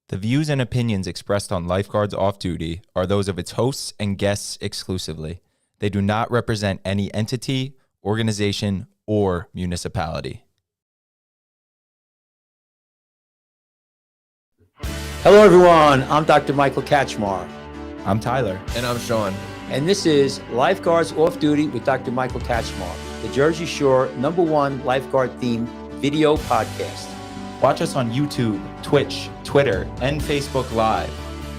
The views and opinions expressed on Lifeguards Off Duty are those of its hosts and guests exclusively. They do not represent any entity, organization, or municipality. Hello, everyone. I'm Dr. Michael Kachmar. I'm Tyler. And I'm Sean. And this is Lifeguards Off Duty with Dr. Michael Kachmar, the Jersey Shore #1 lifeguard-themed video podcast. Watch us on YouTube, Twitch, Twitter, and Facebook Live.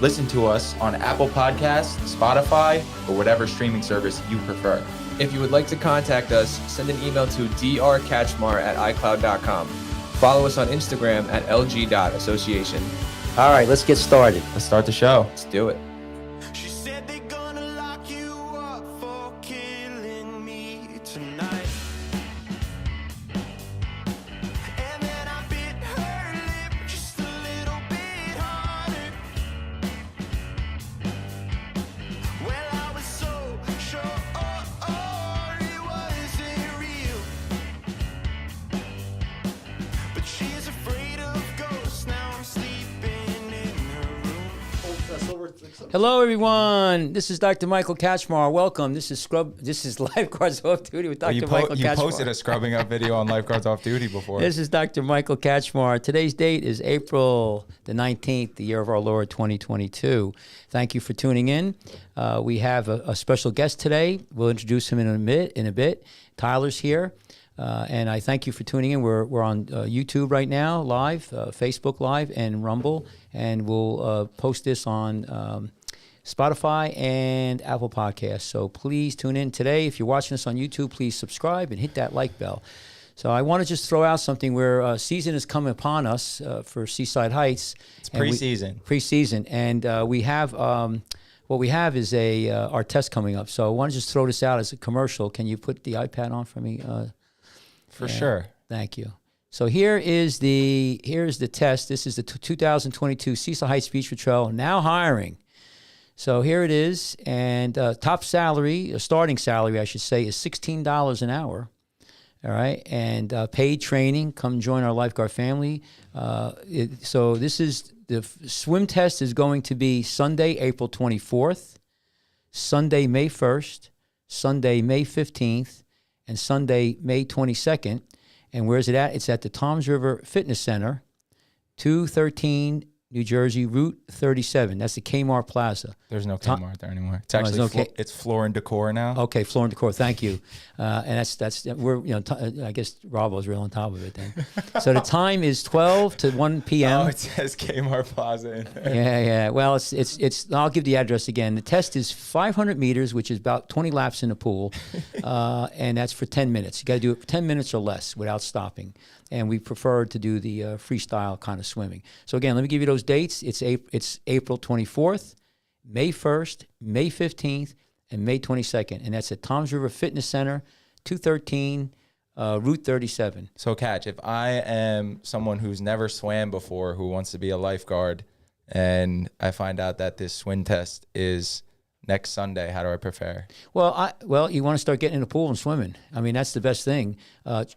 Listen to us on Apple Podcasts, Spotify, or whatever streaming service you prefer. If you would like to contact us, send an email to drkachmar@icloud.com. Follow us on Instagram at lg.association. All right, let's get started. Let's start the show. Let's do it. She said they're gonna lock you up for killing me tonight. And then I bit her lip just a little bit harder. Well, I was so sure it wasn't real. But she's afraid of ghosts. Now I'm sleeping in her room. Hello, everyone. This is Dr. Michael Kachmar. Welcome. This is Lifeguards Off Duty with Dr. Michael Kachmar. You posted a scrubbing up video on Lifeguards Off Duty before. This is Dr. Michael Kachmar. Today's date is April the 19th, the year of our Lord 2022. Thank you for tuning in. We have a special guest today. We'll introduce him in a bit. Tyler's here. And I thank you for tuning in. We're on YouTube right now, live, Facebook Live, and Rumble. And we'll post this on Spotify and Apple Podcasts. So please tune in today. If you're watching us on YouTube, please subscribe and hit that like bell. So I want to just throw out something where season is coming upon us for Seaside Heights. It's preseason. Preseason. And we have... what we have is our test coming up. So I want to just throw this out as a commercial. Can you put the iPad on for me? For sure. Thank you. So here's the test. This is the 2022 Seaside Heights Beach Patrol, now hiring. So here it is, and top salary, starting salary, I should say, is $16 an hour. All right, and paid training. Come join our lifeguard family. So this is the swim test is going to be Sunday, April 24th, Sunday, May 1st, Sunday, May 15th, and Sunday, May 22nd. And where is it at? It's at the Toms River Fitness Center, 213 New Jersey, Route 37. That's the Kmart Plaza. There's no Kmart there anymore. It's actually it's Floor and Decor now. Okay, Floor and Decor. Thank you. And that's we're I guess Rob was real on top of it then. So the time is 12 to 1 p.m. Oh, it says Kmart Plaza in there. Yeah. Well, it's. I'll give the address again. The test is 500 meters, which is about 20 laps in the pool, and that's for 10 minutes. You got to do it for 10 minutes or less without stopping. And we prefer to do the freestyle kind of swimming. So again, let me give you those dates. It's April 24th, May 1st, May 15th, and May 22nd. And that's at Toms River Fitness Center, 213 Route 37. So, Catch, if I am someone who's never swam before, who wants to be a lifeguard, and I find out that this swim test is next Sunday, how do I prepare? Well, you want to start getting in the pool and swimming. I mean, that's the best thing.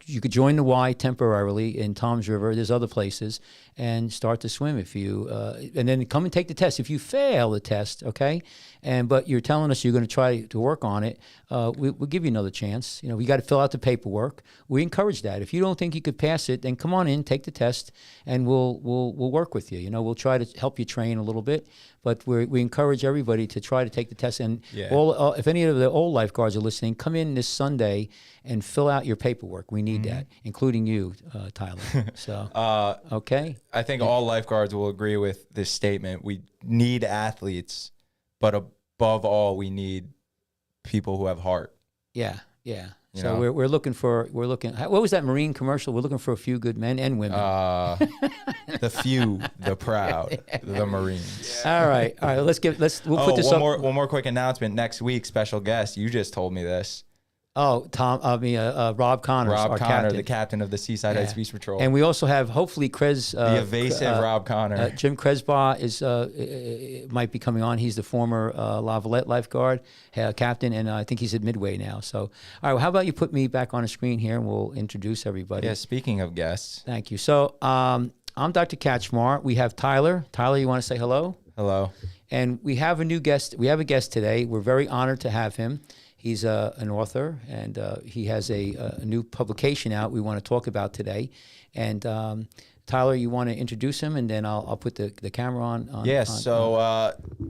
You could join the Y temporarily in Toms River. There's other places, and start to swim if you, and then come and take the test. If you fail the test, okay, but you're telling us you're going to try to work on it, we'll give you another chance. We got to fill out the paperwork. We encourage that. If you don't think you could pass it, then come on in, take the test, and we'll work with you. We'll try to help you train a little bit. But we encourage everybody to try to take the test. And if any of the old lifeguards are listening, come in this Sunday and fill out your paperwork. We need that, including you, Tyler. So, okay. I think all lifeguards will agree with this statement. We need athletes, but above all, we need people who have heart. Yeah. So we're looking. What was that Marine commercial? We're looking for a few good men and women. The few, the proud, the Marines. All right. We'll put this up. One more quick announcement. Next week, special guest. You just told me this. Oh, Rob Connors, Rob our Connor, captain. the captain of the Seaside Heights Beach Patrol. And we also have, hopefully, Krez. The evasive Rob Connor. Jim Kresbaugh might be coming on. He's the former La Valette lifeguard captain, and I think he's at Midway now. So, all right, well, how about you put me back on the screen here, and we'll introduce everybody. Yeah, speaking of guests. Thank you. So, I'm Dr. Katchmar. We have Tyler. Tyler, you want to say hello? Hello. And we have a new guest. We have a guest today. We're very honored to have him. He's an author, and he has a new publication out we want to talk about today. And Tyler, you want to introduce him, and then I'll put the camera on. Yes.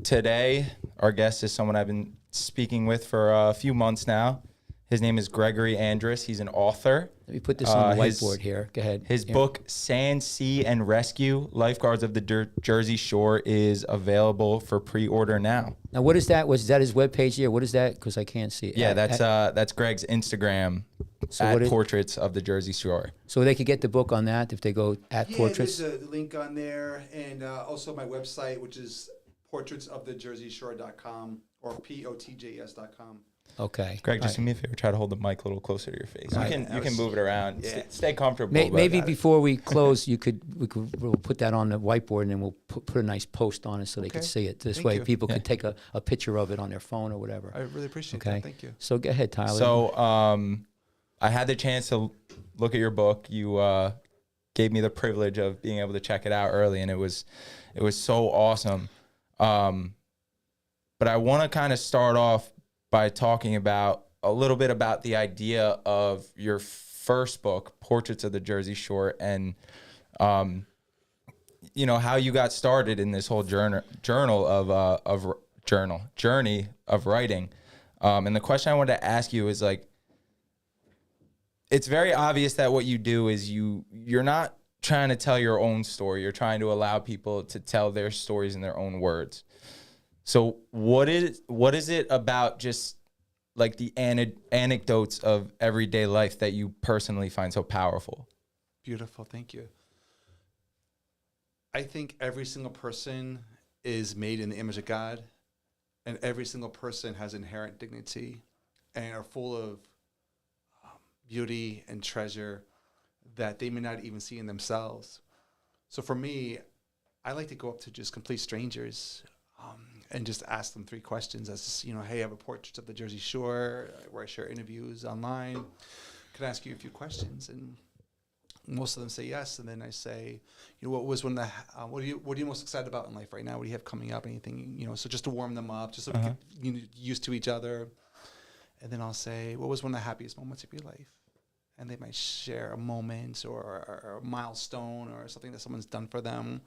Today, our guest is someone I've been speaking with for a few months now. His name is Gregory Andrus. He's an author. Let me put this on the whiteboard here. Go ahead. His book, Sand, Sea, and Rescue, Lifeguards of the Jersey Shore, is available for pre-order now. Now, what is that? Was that his webpage here? What is that? Because I can't see it. Yeah, that's Greg's Instagram, at Portraits of the Jersey Shore. So they could get the book on that if they go at Portraits? There's a link on there, and also my website, which is portraitsofthejerseyshore.com or POTJS.com. Okay. Greg, just do me a favor. Try to hold the mic a little closer to your face. You can move it around. Yeah. Stay comfortable. Maybe before we close, we'll put that on the whiteboard, and then we'll put a nice post on it so they can see it. This way, people can take a picture of it on their phone or whatever. I really appreciate that. Thank you. So go ahead, Tyler. So I had the chance to look at your book. You gave me the privilege of being able to check it out early, and it was so awesome. But I want to kind of start off by talking about a little bit about the idea of your first book, Portraits of the Jersey Shore, and how you got started in this whole journey of writing. And the question I wanted to ask you is, like, it's very obvious that what you do is you're not trying to tell your own story. You're trying to allow people to tell their stories in their own words. So what is it about just like the anecdotes of everyday life that you personally find so powerful? Beautiful. Thank you. I think every single person is made in the image of God, and every single person has inherent dignity and are full of beauty and treasure that they may not even see in themselves. So for me, I like to go up to just complete strangers and just ask them 3 questions. As hey, I have a Portraits of the Jersey Shore where I share interviews online. Can I ask you a few questions? And most of them say yes. And then I say, what was what are you most excited about in life right now? What do you have coming up? Anything, so just to warm them up, just so we get used to each other. And then I'll say, what was one of the happiest moments of your life? And they might share a moment or a milestone or something that someone's done for them.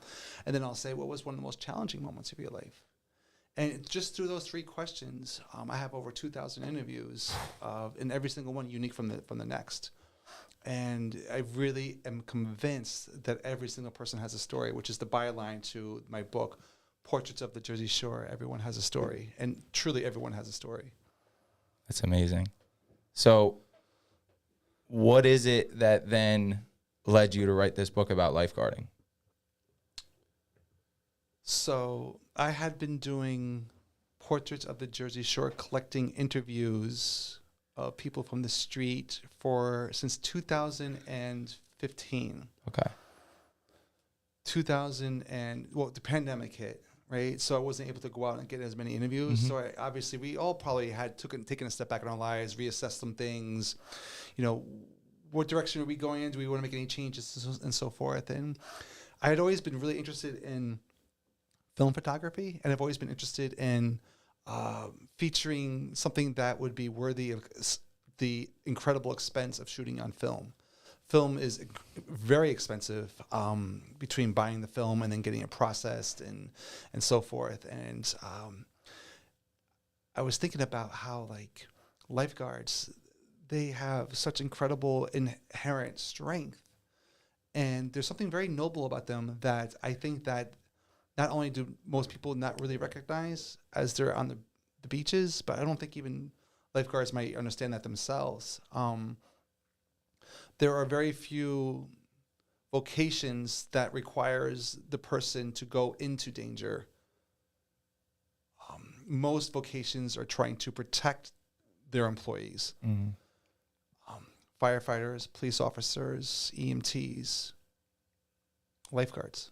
And then I'll say, what was one of the most challenging moments of your life? And just through those 3 questions, I have over 2,000 interviews, and every single one unique from the next. And I really am convinced that every single person has a story, which is the byline to my book, Portraits of the Jersey Shore. Everyone has a story, and truly everyone has a story. That's amazing. So what is it that then led you to write this book about lifeguarding? So I had been doing Portraits of the Jersey Shore, collecting interviews of people from the street since 2015. Okay. The pandemic hit, right? So I wasn't able to go out and get as many interviews. Mm-hmm. So obviously we all probably had taken a step back in our lives, reassessed some things, what direction are we going in? Do we want to make any changes and so forth? And I had always been really interested in film photography, and I've always been interested in featuring something that would be worthy of the incredible expense of shooting on film. Film is very expensive between buying the film and then getting it processed and so forth. And I was thinking about how, like, lifeguards, they have such incredible inherent strength. And there's something very noble about them that I think that not only do most people not really recognize as they're on the beaches, but I don't think even lifeguards might understand that themselves. There are very few vocations that requires the person to go into danger. Most vocations are trying to protect their employees. Mm-hmm. Firefighters, police officers, EMTs, lifeguards.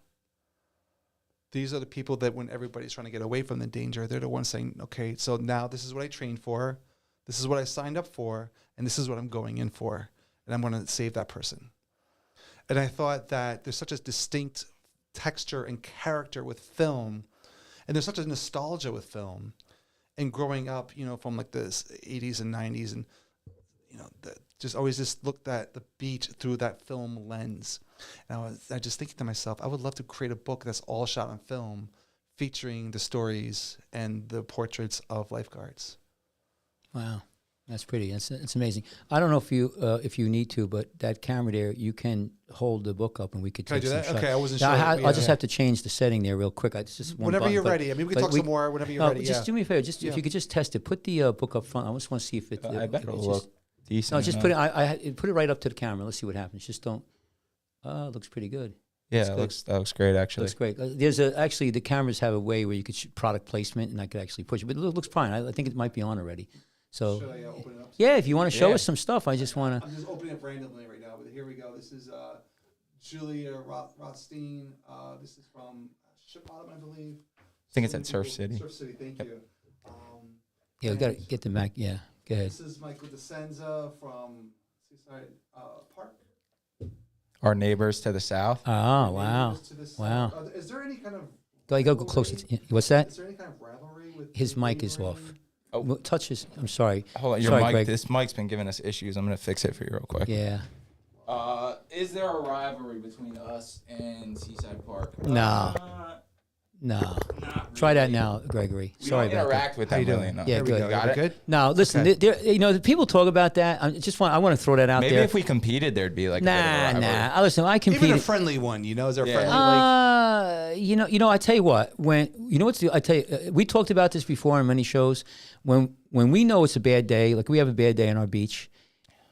These are the people that when everybody's trying to get away from the danger, they're the ones saying, okay, so now this is what I trained for, this is what I signed up for, and this is what I'm going in for, and I'm going to save that person. And I thought that there's such a distinct texture and character with film, and there's such a nostalgia with film. And growing up, you know, from like the 80s and 90s, and you know, just always just looked at the beach through that film lens. And I just thinking to myself, I would love to create a book that's all shot on film, featuring the stories and the portraits of lifeguards. Wow, that's pretty. It's amazing. I don't know if you need to, but that camera there, you can hold the book up and we could Can I take do some that? shots. Okay, I wasn't Now, sure. I'll just have to change the setting there real quick. It's just one Whenever button, you're but- ready. I mean, we can but talk some more whenever you're ready. Just do me a favor. Just Yeah. if you could just test it. Put the book up front. I just want to see if it. I bet it's it'll just- look decent. No, just enough. put it. I put it right up to the camera. Let's see what happens. Just don't. It looks pretty good. Yeah, good. that looks great actually. Looks great. Actually the cameras have a way where you could product placement, and I could actually push it. But it looks fine. I think it might be on already. So Should I open it up? yeah, if you want to show Yeah. us some stuff, I just want to. I'm just opening up randomly right now, but here we go. This is Julia Rothstein. This is from Ship Bottom, I believe. I think it's at Surf City. Surf City, thank you. Yeah, we got to get the Mac. Yeah, go ahead. This is Michael DeSenza from Seaside Park. Our neighbors to the south. Oh wow, To the south. wow. Is there any kind of Go closer. What's that? Is there any kind of rivalry with His the mic is Lady off. Marine? Oh. Touch his. I'm sorry. Hold on, your Sorry, mic. Greg. This mic's been giving us issues. I'm gonna fix it for you real quick. Yeah. Is there a rivalry between us and Seaside Park? No. No. Try that now, Gregory. We Sorry don't about that. interact with How them you doing? really enough. Yeah, There we good. go. Got it? Good. Now, listen, Okay. the people talk about that. I want to throw that out Maybe there. if we competed, there'd be like a bit of a Nah. rivalry. Listen, I Even a competed. friendly one, you know, is there a Yeah. friendly like? I tell you what. I tell you, we talked about this before on many shows. When we know it's a bad day, like we have a bad day on our beach,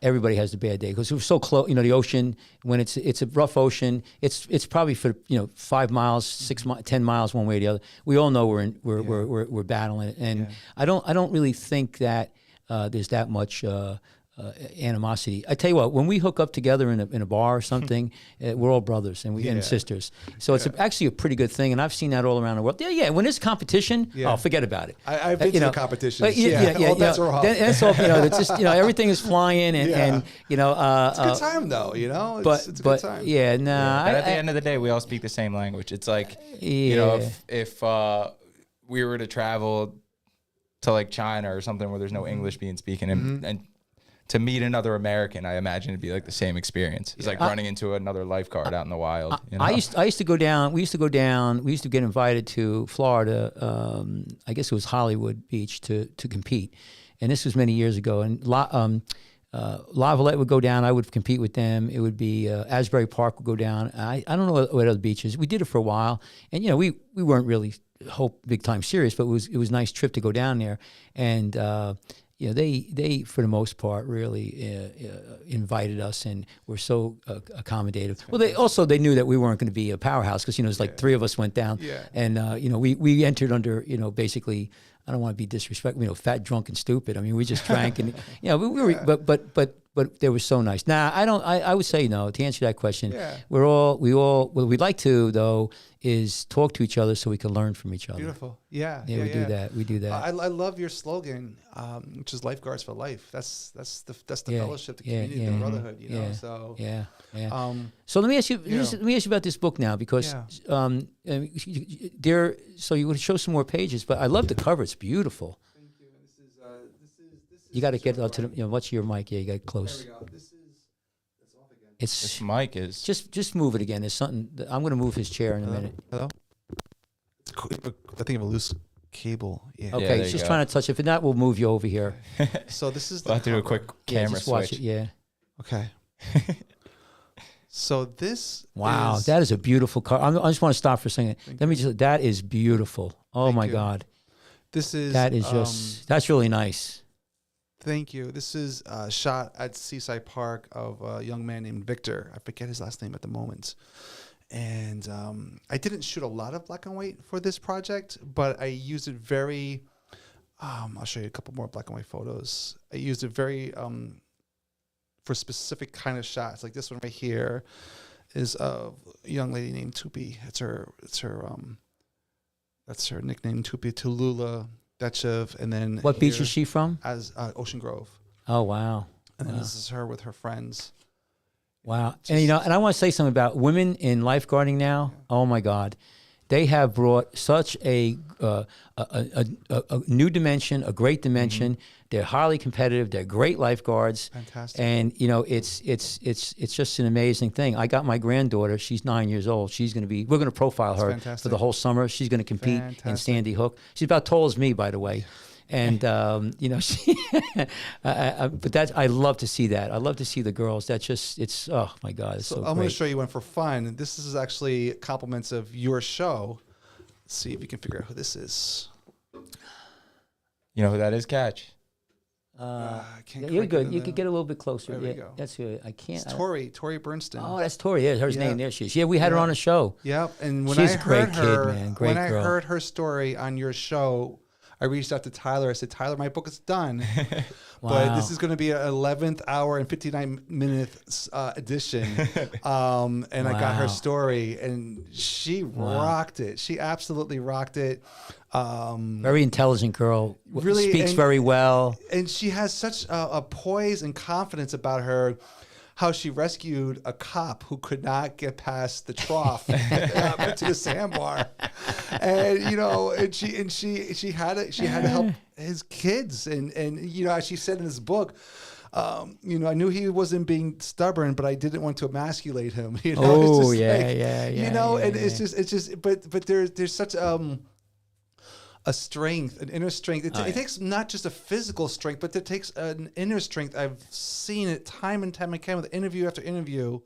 everybody has a bad day because we're so close. You know, the ocean, when it's a rough ocean, it's probably for 5 miles, 6 miles, 10 miles one way or the other. We all know we're battling it, and I don't really think that there's that much animosity. I tell you what, when we hook up together in a bar or something, we're all brothers and sisters. So it's actually a pretty good thing, and I've seen that all around the world. Yeah. When there's competition, forget about it. I've been to the competitions. But All bets are off. That's all. It's just everything is flying, and it's a good time though. It's a good time. But at the end of the day, we all speak the same language. It's like, if we were to travel to like China or something where there's no English being spoken, and to meet another American, I imagine it'd be like the same experience. It's like running into another lifeguard out in the wild. I used to go down. We used to get invited to Florida. I guess it was Hollywood Beach to compete, and this was many years ago. And Lavalette would go down. I would compete with them. It would be Asbury Park would go down. I don't know what other beaches. We did it for a while, and we weren't really big time serious, but it was a nice trip to go down there. And they for the most part really invited us and were so accommodative. Well, they knew that we weren't going to be a powerhouse because it's like 3 of us went down, and we entered under basically. I don't want to be disrespectful, fat, drunk, and stupid. I mean, we just drank, and we were, but they were so nice. Now, I would say no. To answer that question, what we'd like to though is talk to each other so we can learn from each other. Beautiful. We do that. We do that. I love your slogan, which is Lifeguards for Life. That's the fellowship, the community, the brotherhood. So So let me ask you. Let me ask you about this book now, because So you would show some more pages, but I love the cover. It's beautiful. Thank you. This is. You got to get to the. What's your mic? Yeah, you got close. There we go. It's off again. This mic is Just move it again. There's something. I'm going to move his chair in a minute. Hello. I think of a loose cable. Yeah. Okay, there you just go. trying to touch it. If not, we'll move you over here. So this is. We'll have to do a quick Yeah, camera just watch switch. it. Yeah. Okay. So this. Wow, is, that is a beautiful car. I just want to stop for a second. That is beautiful. Oh Thank my you. God, This is. that is just. That's really nice. Thank you. This is a shot at Seaside Park of a young man named Victor. I forget his last name at the moment. And I didn't shoot a lot of black and white for this project, but I used it very. I'll show you a couple more black and white photos. I used it very for specific kind of shots. Like this one right here is a young lady named Tupi. That's her nickname, Tupi Tulula Dechev. And then What beach is she from? As Ocean Grove. Oh wow. And then this is her with her friends. Wow. And, and I want to say something about women in lifeguarding now. Oh, my God. They have brought such a new dimension, a great dimension. They're highly competitive. They're great lifeguards. Fantastic. And it's just an amazing thing. I got my granddaughter. She's 9 years old. We're going to profile her fantastic. for the whole summer. She's going to compete in Fantastic. Sandy Hook. She's about tall as me, by the way. And she, but I love to see that. I love to see the girls. It's oh my God, it's so I'm great. going to show you one for fun. This is actually compliments of your show. Let's see if you can figure out who this is. You know who that is, Catch? I can't. You're click it good. in You the- could get a little bit closer. There we Yeah, go. that's good. I can't. It's Tori Bernstein. Oh, that's Tori. Yeah, her Yeah. name. There she is. Yeah, we had her Yeah. on the show. Yep. And when She's I a great heard kid, her, man. Great when I girl. heard her story on your show, I reached out to Tyler. I said, Tyler, my book is done, but Wow. this is going to be an 11th hour and 59-minute edition. And I got her Wow. story, and she rocked it. She absolutely rocked it. Very intelligent girl. Really, Speaks and- very well. And she has such a poise and confidence about her. How she rescued a cop who could not get past the trough to the sandbar, and she had to help his kids, and as she said in this book, I knew he wasn't being stubborn, but I didn't want to emasculate him. Oh, It's just yeah. and it's just, but there's such a strength, an inner strength. It takes not just a physical strength, but it takes an inner strength. I've seen it time and time again with interview after interview.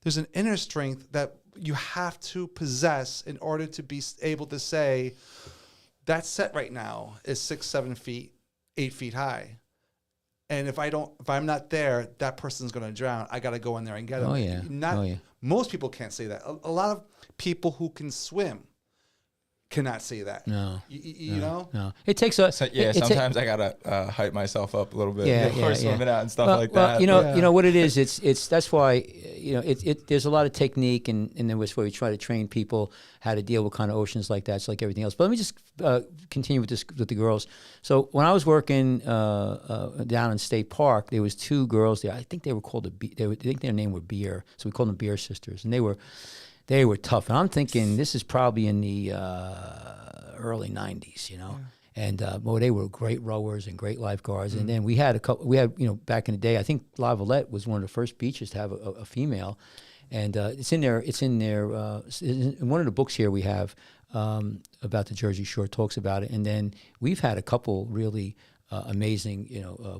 There's an inner strength that you have to possess in order to be able to say, that set right now is 6, 7 feet, 8 feet high. And if I'm not there, that person's going to drown. I got to go in there and get him. Oh, yeah. Most people can't say that. A lot of people who can swim cannot say that. No. You know? No. It takes a. So, it ta- sometimes I gotta hype myself up a little bit before Yeah. swimming out and stuff Well, like well, that. you know what it is. It's that's why there's a lot of technique, and then that's why we try to train people how to deal with kind of oceans like that. It's like everything else. But let me just continue with the girls. So when I was working down in State Park, there was 2 girls there. I think they were called I think their name were Beer, so we called them Beer Sisters, and they were tough. And I'm thinking this is probably in the early 90s, And boy, they were great rowers and great lifeguards. And then we had a couple. We had back in the day. I think La Valette was one of the first beaches to have a female, and it's in there. It's in there. In one of the books here we have about the Jersey Shore talks about it. And then we've had a couple really amazing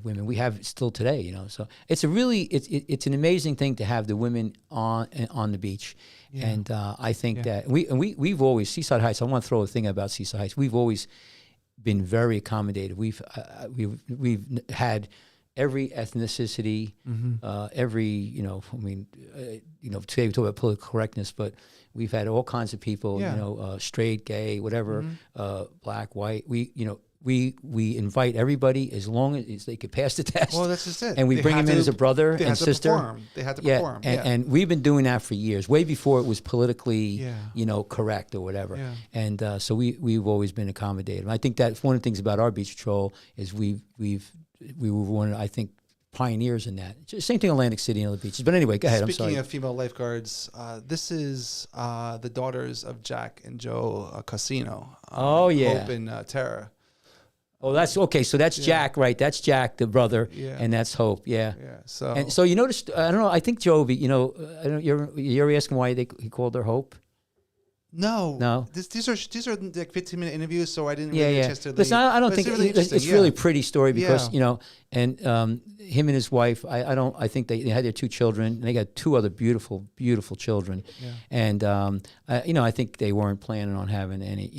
women. We have still today. So it's it's an amazing thing to have the women on the beach. Yeah. And I think that we've always Seaside Heights. I want to throw a thing about Seaside Heights. We've always been very accommodative. We've had every ethnicity, every today we talk about political correctness, but we've had all kinds of people. Straight, gay, whatever, black, white. We invite everybody as long as they could pass the test. Well, that's just it. And we They bring have them in to- as a brother they and have to sister. perform. They have to perform. And we've been doing that for years, way before it was politically, correct or whatever. Yeah. And so we've always been accommodative. I think that's one of the things about our beach patrol is we were one of, I think, pioneers in that. Same thing in Atlantic City and other beaches. But anyway, go ahead. I'm sorry. Speaking of female lifeguards, this is the daughters of Jack and Joe Casino. Oh, yeah. Hope and Tara. Oh, that's okay. So that's Jack, right? That's Jack, the brother, Yeah. and that's Hope. Yeah. Yeah. So, And so you noticed, I don't know. I think Jovi. I don't. You're asking why he called her Hope. No. These are like 15-minute interviews, so I didn't really Yeah. get a chance to Listen, leave. I don't But think really it's interesting, really pretty story because Yeah. and him and his wife. I think they had their 2 children. And they got 2 other beautiful children. Yeah. And I think they weren't planning on having any.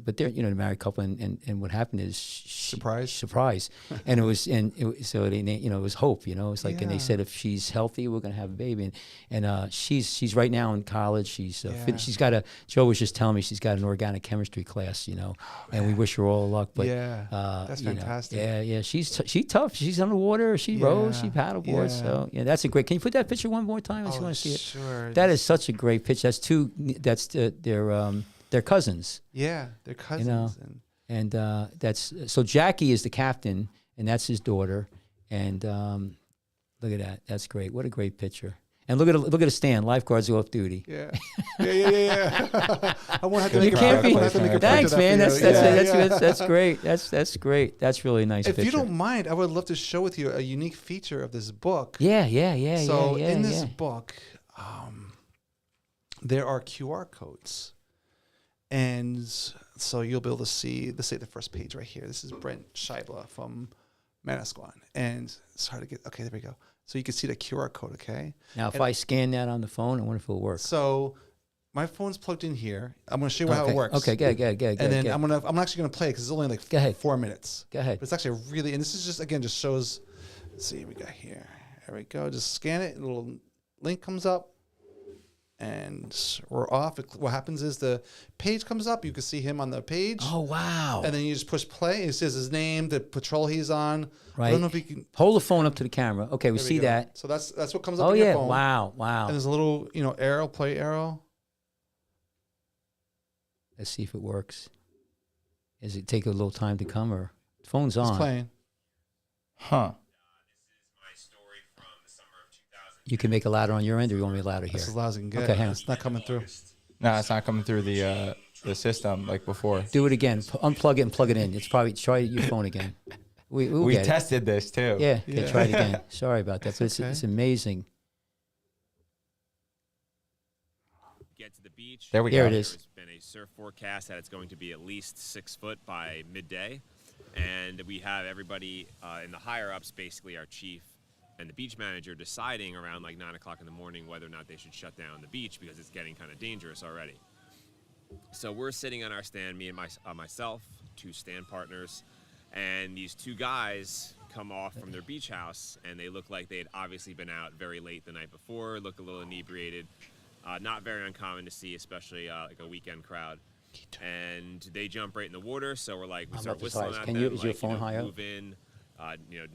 But they're a married couple. And what happened is surprise. And it was it was Hope. It's like and they Yeah. said if she's healthy, we're gonna have a baby. And she's right now in college. She's she's got Joe was just telling me she's got an organic chemistry class. And we wish her all the luck. But that's fantastic. Yeah. She's tough. She's underwater. She rows. She paddleboards. Yeah. So that's a great. Can you put that picture one more time? I just want to see it. Sure. That is such a great picture. That's 2. That's their cousins. Yeah, they're cousins. And that's so Jackie is the captain, and that's his daughter. And look at that. That's great. What a great picture. And look at a stand. Lifeguards are off duty. Yeah. I won't have to make You a can't print. be. I won't have to make a print of Thanks, that man. for you. That's great. That's great. That's really nice. If picture. you don't mind, I would love to share with you a unique feature of this book. Yeah. So yeah, in this yeah. book, there are QR codes, and so you'll be able to see. Let's say the first page right here. This is Brent Scheibler from Manasquan, and it's hard to get. Okay, there we go. So you can see the QR code. Okay. Now, if I scan that on the phone, I wonder if it'll work. So my phone's plugged in here. I'm going to show you how it works. Okay, good. And then I'm actually going to play it because it's only like Go ahead. 4 minutes. Go ahead. But it's actually really, and this is just, again, just shows, let's see what we got here. There we go. Just scan it. A little link comes up. And we're off. What happens is the page comes up. You can see him on the page. Oh, wow. And then you just push play. It says his name, the patrol he's on. Right. I don't know if you can. Hold the phone up to the camera. Okay, we There see go. that. So that's what comes up Oh, on your yeah. phone. Wow. And there's a little, arrow, play arrow. Let's see if it works. Does it take a little time to come or phone's on? It's playing. Huh. You can make it louder on your end, or you want me louder here? That's as loud as I can get. Okay, hang on. It's not coming through. No, it's not coming through the system like before. Do it again. Unplug it and plug it in. It's probably try your phone again. We'll We get it. tested this too. Yeah, okay, try it again. Sorry about that, but it's amazing. Get to the beach. There we There go. it is. There's been a surf forecast that it's going to be at least 6 foot by midday, and we have everybody in the higher ups, basically our chief and the beach manager, deciding around like 9 o'clock in the morning whether or not they should shut down the beach because it's getting kind of dangerous already. So we're sitting on our stand, me and myself, 2 stand partners, and these 2 guys come off from their beach house, and they look like they had obviously been out very late the night before, look a little inebriated. Not very uncommon to see, especially like a weekend crowd. And they jump right in the water, so we're like, we I'm start up as whistling high as- at can them, you- is your like, phone high up? move in,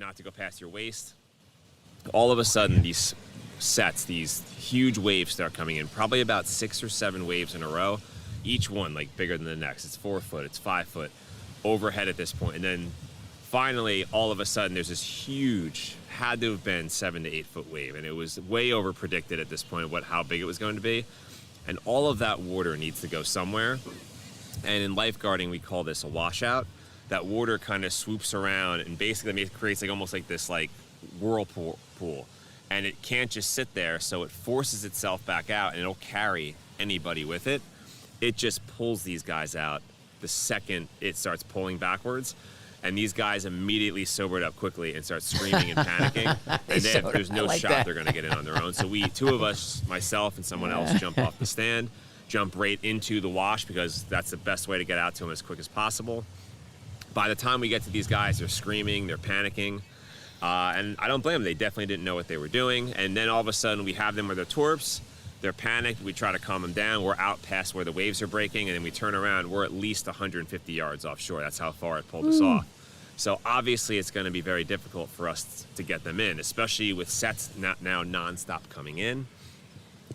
not to go past your waist. All of a sudden, these huge waves start coming in, probably about 6 or 7 waves in a row, each one like bigger than the next. It's 4 foot, it's 5 foot overhead at this point. And then finally, all of a sudden, there's this huge, had to have been 7 to 8 foot wave, and it was way over predicted at this point how big it was going to be. And all of that water needs to go somewhere. And in lifeguarding, we call this a washout. That water kind of swoops around and basically creates like almost like this like whirlpool, and it can't just sit there, so it forces itself back out, and it'll carry anybody with it. It just pulls these guys out the second it starts pulling backwards. And these guys immediately sobered up quickly and start screaming and panicking. And there's no shot they're going to get in on their own. So 2 of us, myself and someone else, jump off the stand, jump right into the wash because that's the best way to get out to them as quick as possible. By the time we get to these guys, they're screaming, they're panicking. And I don't blame them. They definitely didn't know what they were doing. And then all of a sudden we have them with their torps. They're panicked. We try to calm them down. We're out past where the waves are breaking. And then we turn around. We're at least 150 yards offshore. That's how far it pulled us off. So obviously it's going to be very difficult for us to get them in, especially with sets now nonstop coming in.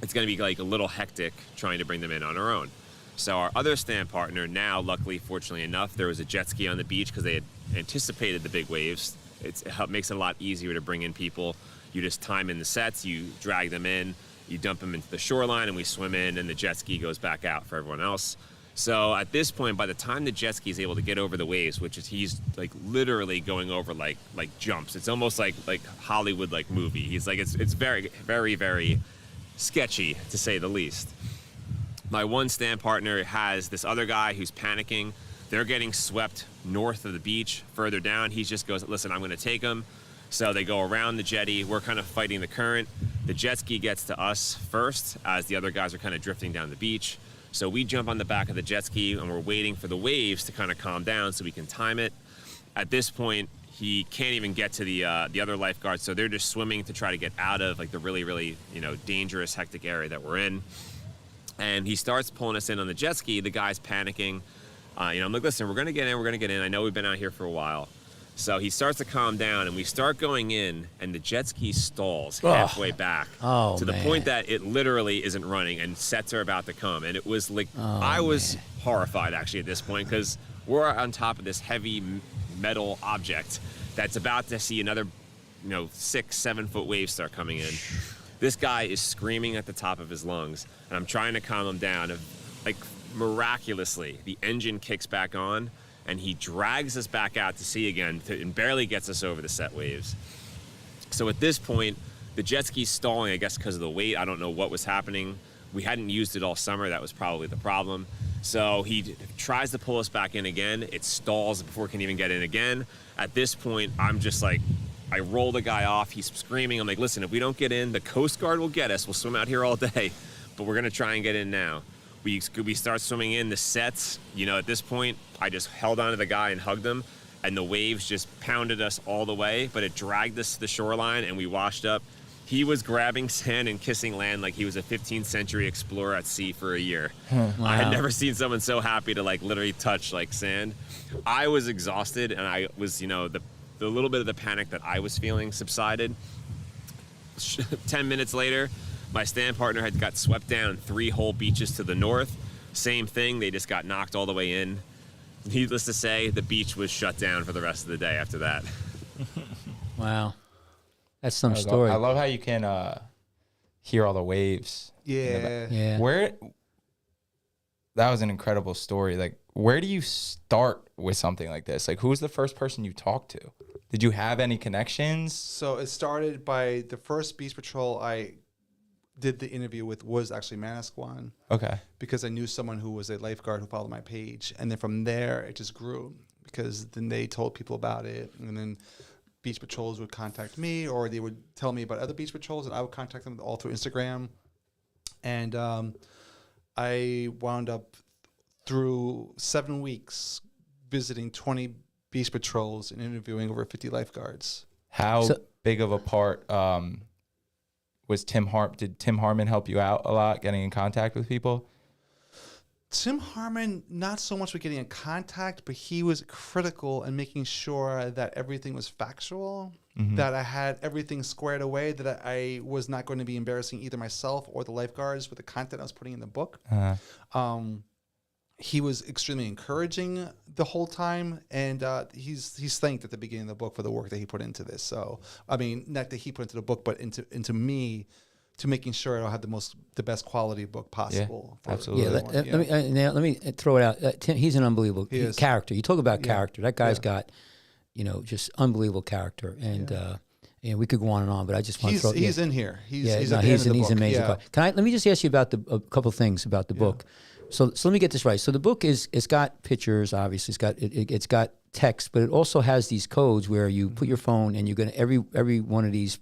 It's going to be like a little hectic trying to bring them in on our own. So our other stand partner now, luckily, fortunately enough, there was a jet ski on the beach because they had anticipated the big waves. It makes it a lot easier to bring in people. You just time in the sets, you drag them in, you dump them into the shoreline, and we swim in, and the jet ski goes back out for everyone else. So at this point, by the time the jet ski is able to get over the waves, which is he's like literally going over like jumps. It's almost like Hollywood like movie. He's like it's very, very, very sketchy to say the least. My one stand partner has this other guy who's panicking. They're getting swept north of the beach, further down. He just goes, listen, I'm going to take them. So they go around the jetty. We're kind of fighting the current. The jet ski gets to us first as the other guys are kind of drifting down the beach. So we jump on the back of the jet ski and we're waiting for the waves to kind of calm down so we can time it. At this point, he can't even get to the other lifeguards, so they're just swimming to try to get out of like the really, really dangerous, hectic area that we're in. And he starts pulling us in on the jet ski. The guy's panicking. I'm like, listen, we're gonna get in. I know we've been out here for a while. So he starts to calm down, and we start going in, and the jet ski stalls halfway back to the point that it literally isn't running, and sets are about to come. And it was like, I was horrified actually at this point because we're on top of this heavy metal object that's about to see another 6-7 foot waves start coming in. This guy is screaming at the top of his lungs, and I'm trying to calm him down. Like, miraculously, the engine kicks back on, and he drags us back out to sea again and barely gets us over the set waves. So at this point, the jet ski's stalling, I guess because of the weight. I don't know what was happening. We hadn't used it all summer. That was probably the problem. So he tries to pull us back in again. It stalls before it can even get in again. At this point, I'm just like, I roll the guy off. He's screaming. I'm like, listen, if we don't get in, the Coast Guard will get us. We'll swim out here all day, but we're going to try and get in now. We start swimming in the sets. You know, at this point, I just held onto the guy and hugged him, and the waves just pounded us all the way, but it dragged us to the shoreline, and we washed up. He was grabbing sand and kissing land like he was a 15th century explorer at sea for a year. Wow. I had never seen someone so happy to like literally touch like sand. I was exhausted, and I was, you know, the little bit of the panic that I was feeling subsided. 10 minutes later, my stand partner had got swept down 3 whole beaches to the north. Same thing, they just got knocked all the way in. Needless to say, the beach was shut down for the rest of the day after that. Wow. That's some story. I love how you can hear all the waves. Yeah. Yeah. That was an incredible story. Like, where do you start with something like this? Like, who was the first person you talked to? Did you have any connections? So it started by the first Beach Patrol I did the interview with was actually Manasquan. Okay. Because I knew someone who was a lifeguard who followed my page. And then from there, it just grew because then they told people about it. And then beach patrols would contact me, or they would tell me about other beach patrols, and I would contact them all through Instagram. And I wound up through 7 weeks visiting 20 beach patrols and interviewing over 50 lifeguards. How big of a part was Tim Harmon? Did Tim Harmon help you out a lot getting in contact with people? Tim Harmon, not so much with getting in contact, but he was critical in making sure that everything was factual, that I had everything squared away, that I was not going to be embarrassing either myself or the lifeguards with the content I was putting in the book. He was extremely encouraging the whole time, and he's thanked at the beginning of the book for the work that he put into this. So, I mean, not that he put into the book, but into me, to making sure I'll have the best quality book possible. Yeah, absolutely. Yeah, let me throw it out. Tim, he's an unbelievable character. You talk about character. That guy's got, just unbelievable character, and we could go on and on, but I just want to throw. He's in here. He's amazing. Yeah. Let me just ask you about a couple of things about the book. So let me get this right. So the book it's got pictures, obviously. It's got text, but it also has these codes where you put your phone and you're gonna every one of these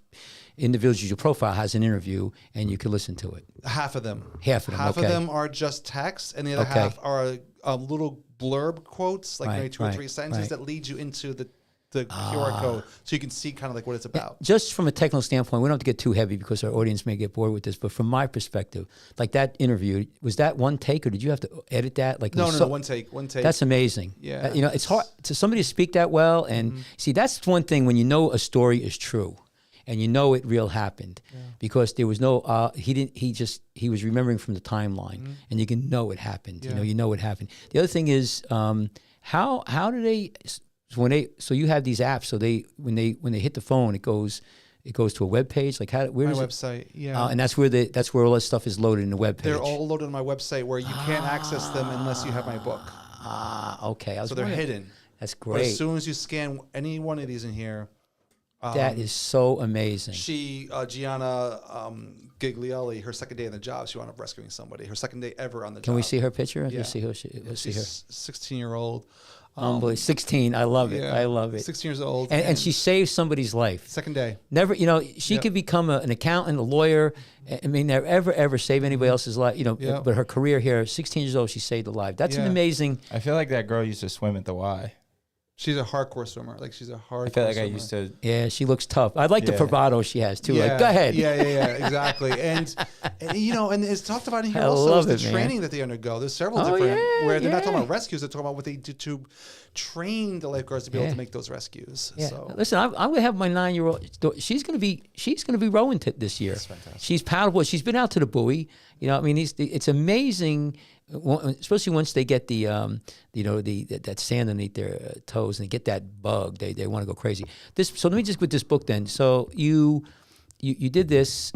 individuals your profile has an interview and you can listen to it. Half of them. Half of them are just text, and the other half are little blurb quotes, like maybe 2 or 3 sentences that lead you into the QR code, so you can see kind of like what it's about. Just from a technical standpoint, we don't have to get too heavy because our audience may get bored with this, but from my perspective, like that interview, was that one take or did you have to edit that? Like No, one take. That's amazing. Yeah. It's hard to somebody to speak that well, and see, that's one thing when you know a story is true and you know it real happened, because there was no he was remembering from the timeline, and you can know it happened. You know it happened. The other thing is how do they so you have these apps, so when they hit the phone, it goes to a web page, like my website, and that's where all that stuff is loaded in the web page. They're all loaded on my website, where you can't access them unless you have my book. Okay. So they're hidden. That's But great. as soon as you scan any one of these in here, that is so amazing. Gianna Giglioli, her second day on the job, she wound up rescuing somebody. Her second day ever on the job. Can we see her picture? Yeah. Let's see her. She's 16-year-old. 16. I love it. I love it. 16 years old. And she saved somebody's life. Second day. Never, she could become an accountant, a lawyer. I mean, never, ever save anybody else's life, but her career here, 16 years old, she saved a life. That's an amazing. I feel like that girl used to swim at the Y. She's a hardcore swimmer. Like, she's a hardcore I feel like swimmer. I used to. Yeah, she looks tough. I like the bravado she has, too. Yeah. Like, go ahead. Yeah, exactly. And it's talked about in here I also love is the it, training that they undergo. There's several different, where they're not talking yeah. about rescues, they're talking about what they do to train the lifeguards to be able to make those rescues. Yeah. So. Listen, I'm gonna have my 9-year-old. She's gonna be rowing this year. That's fantastic. She's paddleboard. She's been out to the buoy. I mean, it's amazing, especially once they get that sand underneath their toes and they get that bug. They want to go crazy. So let me just with this book then. So you did this.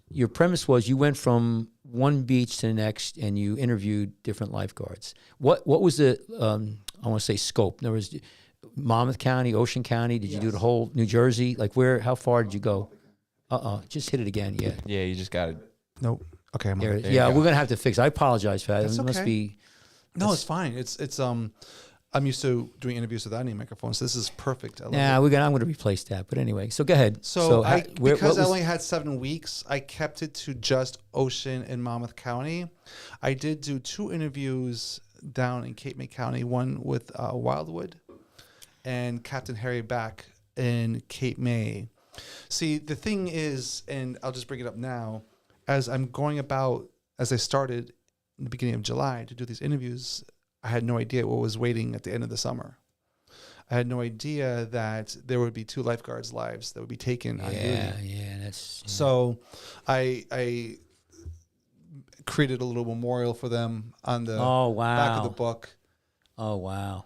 Your premise was you went from one beach to the next, and you interviewed different lifeguards. What was the I want to say scope? There was Monmouth County, Ocean County. Did you do the whole New Jersey? Like how far did you go? Just hit it again. Yeah. Yeah, you just got it. Nope. Okay, I'm There on. it is. Yeah, we're gonna have to fix. I apologize for that. That's It must okay. be. No, it's fine. It's I'm used to doing interviews without any microphones. So this is perfect. I love Nah, it. I'm gonna replace that. But anyway, so go ahead. So because I was- only had 7 weeks, I kept it to just Ocean and Monmouth County. I did do 2 interviews down in Cape May County, one with Wildwood and Captain Harry Back in Cape May. See, the thing is, and I'll just bring it up now, as I'm going about, as I started in the beginning of July to do these interviews, I had no idea what was waiting at the end of the summer. I had no idea that there would be 2 lifeguards' lives that would be taken on duty. yeah, that's So I created a little memorial for them on the back of the book. Oh wow.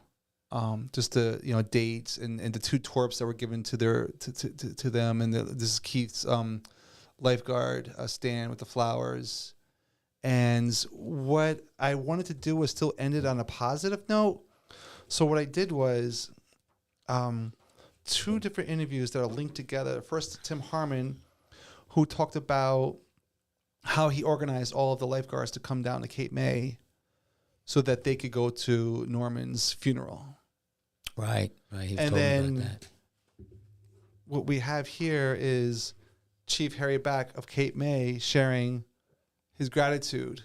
Just the dates and the 2 torps that were given to their to them, and this is Keith's lifeguard stand with the flowers. And what I wanted to do was still end it on a positive note. So what I did was 2 different interviews that are linked together. First, Tim Harmon, who talked about how he organized all of the lifeguards to come down to Cape May so that they could go to Norman's funeral. Right. He was And talking then about that. what we have here is Chief Harry Back of Cape May sharing his gratitude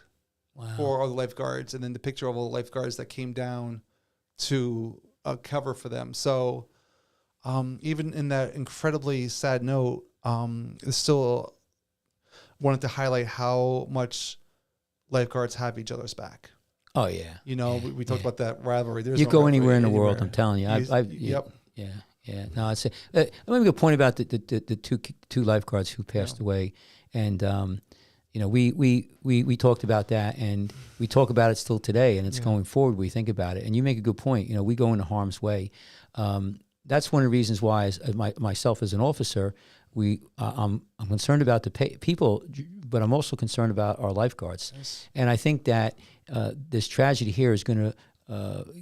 for all the lifeguards, and then the picture of all the lifeguards that came down to cover for them. So even in that incredibly sad note, it's still wanted to highlight how much lifeguards have each other's back. Oh yeah. We talked about that rivalry. There's You no go rivalry anywhere in the world, anywhere. I'm telling you. Yep. Yeah. No, I'd say. Let me make a point about the two lifeguards who passed away, and we talked about that, and we talk about it still today, and it's going forward. We think about it, and you make a good point. We go into harm's way. That's one of the reasons why, as myself as an officer, I'm concerned about the people, but I'm also concerned about our lifeguards. Yes. And I think that this tragedy here is going to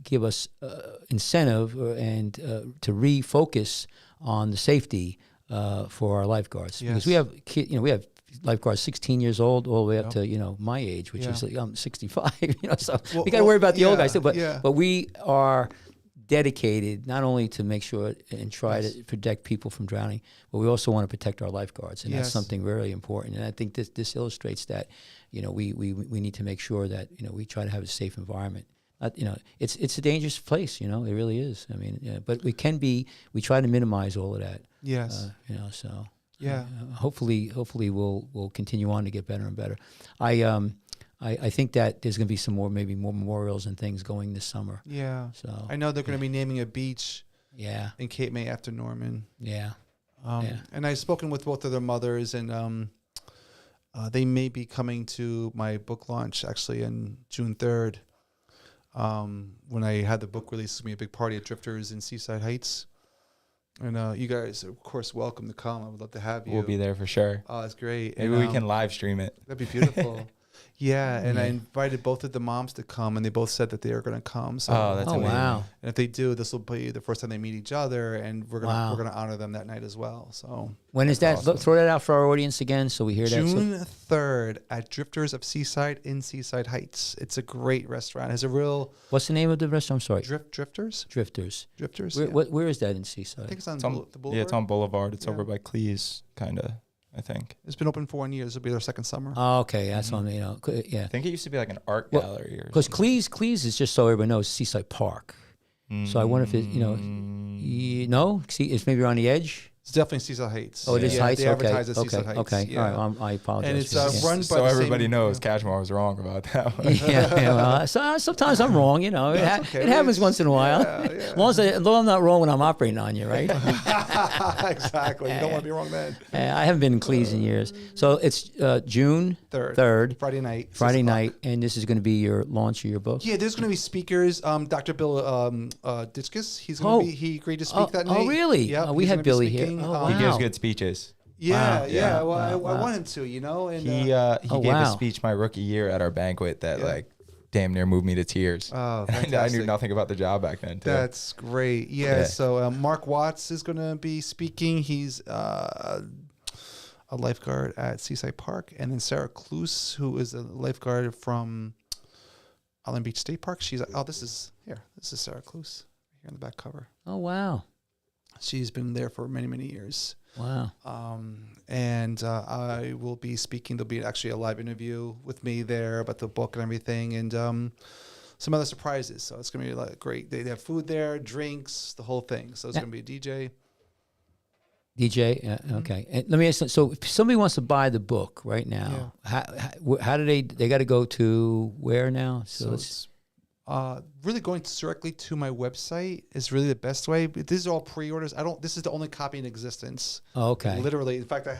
give us incentive and to refocus on the safety for our lifeguards. Yes. Because we have lifeguards 16 years old all the way up to my age, which is I'm 65. So we got to worry about the old guys too. But we are dedicated not only to make sure and try to protect people from drowning, but we also want to protect our lifeguards, and that's something really important. And I think this illustrates that we need to make sure that we try to have a safe environment. It's a dangerous place. It really is. I mean, but we try to minimize all of that. Yes. So yeah. Hopefully we'll continue on to get better and better. I think that there's going to be maybe more memorials and things going this summer. Yeah. So I know they're going to be naming a beach. Yeah. In Cape May after Norman. Yeah. And I've spoken with both of their mothers, and they may be coming to my book launch actually on June 3rd. When I had the book release, it's going to be a big party at Drifters in Seaside Heights. And you guys, of course, welcome to come. I would love to have you. We'll be there for sure. Oh, that's great. Maybe we can live stream it. That'd be beautiful. Yeah, and I invited both of the moms to come, and they both said that they are going to come. So, that's amazing. Wow. And if they do, this will be the first time they meet each other, and we're gonna honor them that night as well. So when is that? Awesome. Throw that out for our audience again, so we hear that. June 3rd at Drifters of Seaside in Seaside Heights. It's a great restaurant. It has a real. What's the name of the restaurant? I'm sorry. Drifters. Drifters. Where, yeah. where is that in Seaside? I think it's on the Boulevard. Yeah, it's on Boulevard. It's over by Cleese, kind of. I think it's been open for 1 year. This will be their second summer. Oh, okay, that's on. Yeah. I think it used to be like an art gallery, or because Cleese is just so everybody knows Seaside Park. So I wonder if it, see, it's maybe on the edge. It's definitely Seaside Heights. Oh, it is Heights. They okay. advertise at Seaside Heights. Okay. Yeah. All right. I apologize. And it's run by so everybody same, knows Cashmore was wrong about that one. Well, sometimes I'm wrong. It happens once in a while. Yeah. As long as I'm not wrong when I'm operating on you, right? Exactly. You don't want to be wrong then. I haven't been in Cleese in years. So it's June 3rd. Friday night. Friday night, and this is going to be your launch of your book. Yeah, there's going to be speakers. Dr. Bill Ditchkis, he agreed to speak that night. Oh, really? Yeah, we had Billy here. Oh, wow. He gives good speeches. Yeah, Wow. yeah. Well, I Wow. want him to, and He gave a wow. speech my rookie year at our banquet that like damn near moved me to tears. Oh, And I knew fantastic. nothing about the job back then too. That's great. Yeah. Yeah. So Mark Watts is going to be speaking. He's a lifeguard at Seaside Park, and then Sarah Cluse, who is a lifeguard from Island Beach State Park. She's like, this is Sarah Cluse here on the back cover. Oh, wow. She's been there for many, many years. Wow. And I will be speaking. There'll be actually a live interview with me there about the book and everything, and some other surprises. So it's going to be like great. They have food there, drinks, the whole thing. So it's going to be a DJ. DJ, okay. And let me ask you, so if somebody wants to buy the book right now, how do they got to go to where now? So it's really going directly to my website is really the best way. But these are all pre-orders. This is the only copy in existence. Oh, okay. Literally. In fact, I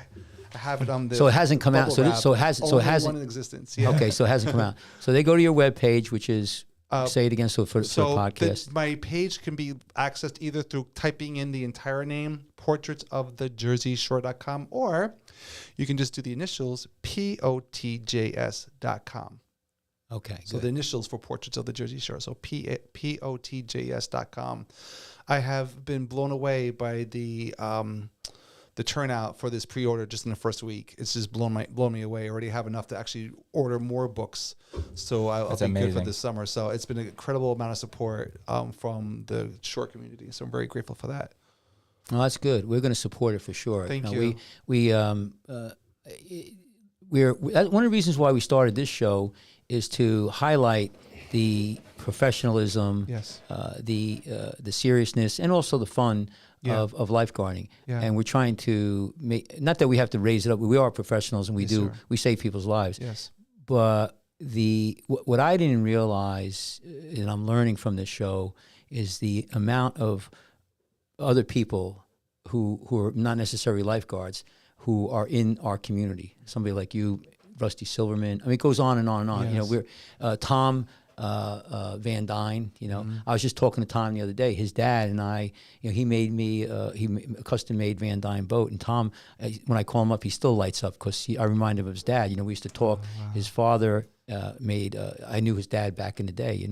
have it on the. So it hasn't come out. bubble wrap. So it hasn't. One in existence. Yeah. Okay, so it hasn't come out. So they go to your webpage, which is say it again. So for the podcast, my page can be accessed either through typing in the entire name, portraitsofthejerseyshore.com, or you can just do the initials, POTJS.com. Okay. So the initials for Portraits of the Jersey Shore. So POTJS.com. I have been blown away by the turnout for this pre-order just in the first week. It's just blown me away. I already have enough to actually order more books. So I'll be good for this summer. So it's been an incredible amount of support from the shore community. So I'm very grateful for that. Oh, that's good. We're going to support it for sure. Thank you. We're one of the reasons why we started this show is to highlight the professionalism, the seriousness, and also the fun of lifeguarding. Yeah. And we're trying to make, not that we have to raise it up, we are professionals and we we save people's lives. Yes. But what I didn't realize, and I'm learning from this show, is the amount of other people who are not necessarily lifeguards who are in our community. Somebody like you, Rusty Silverman. I mean, it goes on and on and on. Yes. We're Tom Van Dyne. I was just talking to Tom the other day. His dad and I, he made me a custom-made Van Dyne boat. And Tom, when I call him up, he still lights up because I remind him of his dad. We used to talk. His father made. I knew his dad back in the day.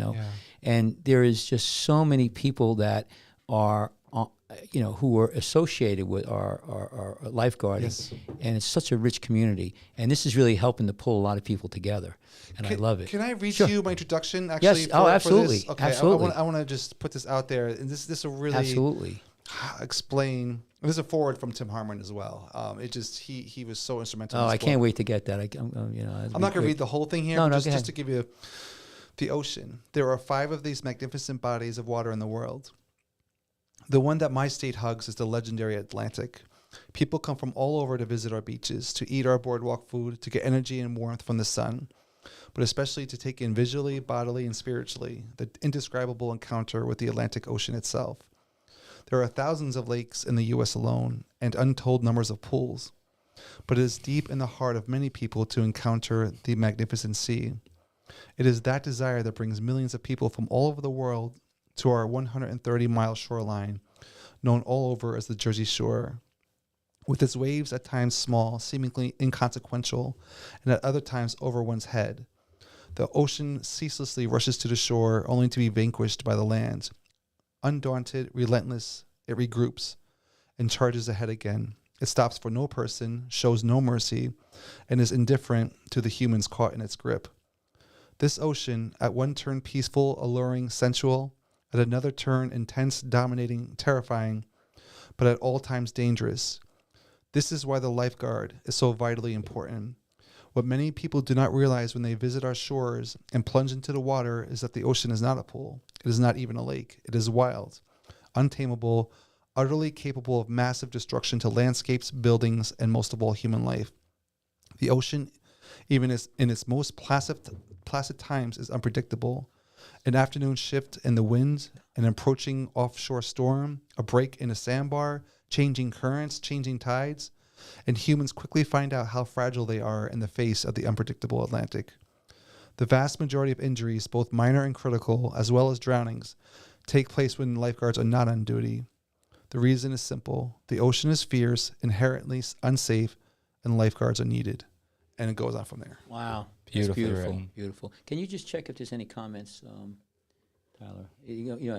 And there is just so many people that are. Who are associated with our lifeguarding, and it's such a rich community. And this is really helping to pull a lot of people together, and I love it. Can I read you my introduction? Actually, yes. Absolutely. For this? Okay. Absolutely. I want to just put this out there, and this will really absolutely explain. There's a forward from Tim Harmon as well. He was so instrumental. Oh, I can't wait to get that. I'm not going to read the whole thing here. No, but just to give you the ocean. There are 5 of these magnificent bodies of water in the world. The one that my state hugs is the legendary Atlantic. People come from all over to visit our beaches, to eat our boardwalk food, to get energy and warmth from the sun, but especially to take in visually, bodily, and spiritually the indescribable encounter with the Atlantic Ocean itself. There are thousands of lakes in the U.S. alone and untold numbers of pools, but it is deep in the heart of many people to encounter the magnificent sea. It is that desire that brings millions of people from all over the world to our 130-mile shoreline, known all over as the Jersey Shore. With its waves at times small, seemingly inconsequential, and at other times over one's head, the ocean ceaselessly rushes to the shore only to be vanquished by the land. Undaunted, relentless, it regroups and charges ahead again. It stops for no person, shows no mercy, and is indifferent to the humans caught in its grip. This ocean, at one turn peaceful, alluring, sensual, at another turn intense, dominating, terrifying, but at all times dangerous. This is why the lifeguard is so vitally important. What many people do not realize when they visit our shores and plunge into the water is that the ocean is not a pool. It is not even a lake. It is wild, untamable, utterly capable of massive destruction to landscapes, buildings, and most of all, human life. The ocean, even in its most placid times, is unpredictable. An afternoon shift in the wind, an approaching offshore storm, a break in a sandbar, changing currents, changing tides, and humans quickly find out how fragile they are in the face of the unpredictable Atlantic. The vast majority of injuries, both minor and critical, as well as drownings, take place when lifeguards are not on duty. The reason is simple. The ocean is fierce, inherently unsafe, and lifeguards are needed. And it goes on from there. Wow. Beautifully That's beautiful. written. Beautiful. Can you just check if there's any comments, Tyler? You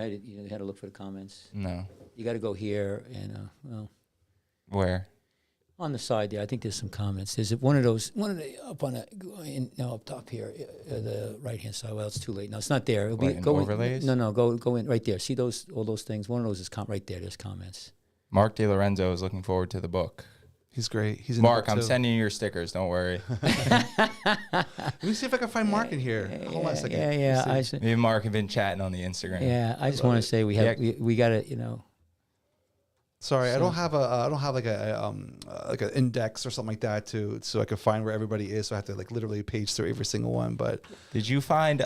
had to look for the comments. No. You got to go here and, well, Where? on the side there, I think there's some comments. There's one of the, up on up top here, the right-hand side. Well, it's too late. No, it's not there. It'll What, in overlays? Go in right there. See all those things? One of those is right there. There's comments. Mark DeLorenzo is looking forward to the book. He's great. He's in Mark, the book I'm too. sending you your stickers. Don't worry. Let me see if I can find Mark in here. Hold on a second. Yeah. Let's see. Me and Mark have been chatting on the Instagram. I just want to say we got to, Sorry, I don't have like an index or something like that so I can find where everybody is. So I have to like literally page through every single one. But Did you find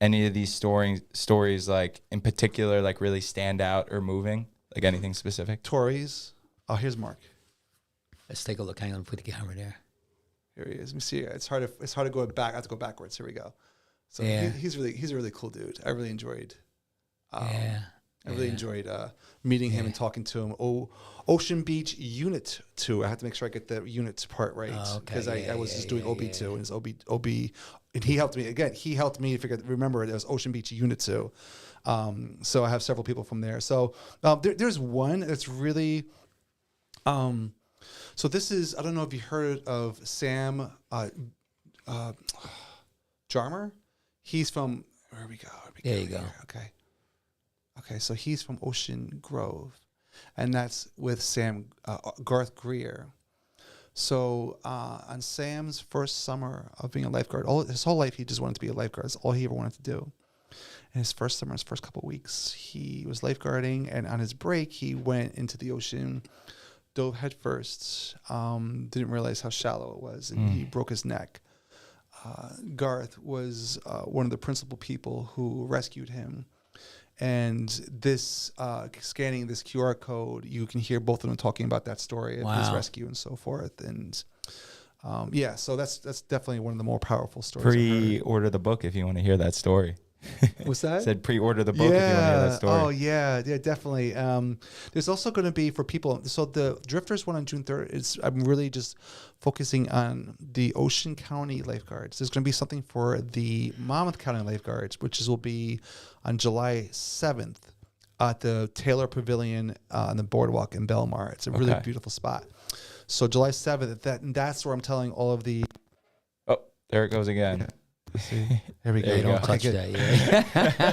any of these stories like in particular like really stand out or moving? Like anything specific? Tories. Oh, here's Mark. let's take a look. Hang on, put the camera there. Here he is. Let me see. It's hard to go back. I have to go backwards. Here we go. So Yeah. he's a really cool dude. I really enjoyed. Yeah. I really enjoyed meeting him and talking to him. Ocean Beach Unit 2. I have to make sure I get the unit part right because I was just doing OB2 and it's OB, and he helped me again. He helped me remember it was Ocean Beach Unit 2. So I have several people from there. So there's one that's really. So this is, I don't know if you heard of Sam Jarmer. He's from, where we go? There you go. Okay, so he's from Ocean Grove, and that's with Garth Greer. So on Sam's first summer of being a lifeguard, his whole life he just wanted to be a lifeguard. That's all he ever wanted to do. And his first summer, his first couple of weeks, he was lifeguarding, and on his break, he went into the ocean, dove head first, didn't realize how shallow it was, and he broke his neck. Garth was one of the principal people who rescued him. And this scanning this QR code, you can hear both of them talking about that story of his rescue and so forth. And so that's definitely one of the more powerful stories. Pre-order the book if you want to hear that story. What's that? Said pre-order the book if you want to hear that story. Oh, yeah, definitely. There's also going to be for people. So the Drifters one on June 3rd, I'm really just focusing on the Ocean County lifeguards. There's going to be something for the Monmouth County lifeguards, will be on July 7th at the Taylor Pavilion on the boardwalk in Belmar. It's a really beautiful spot. So July 7th, that's where I'm telling all of the... Oh, there it goes again. Yeah. There we go. There you Don't go. touch that.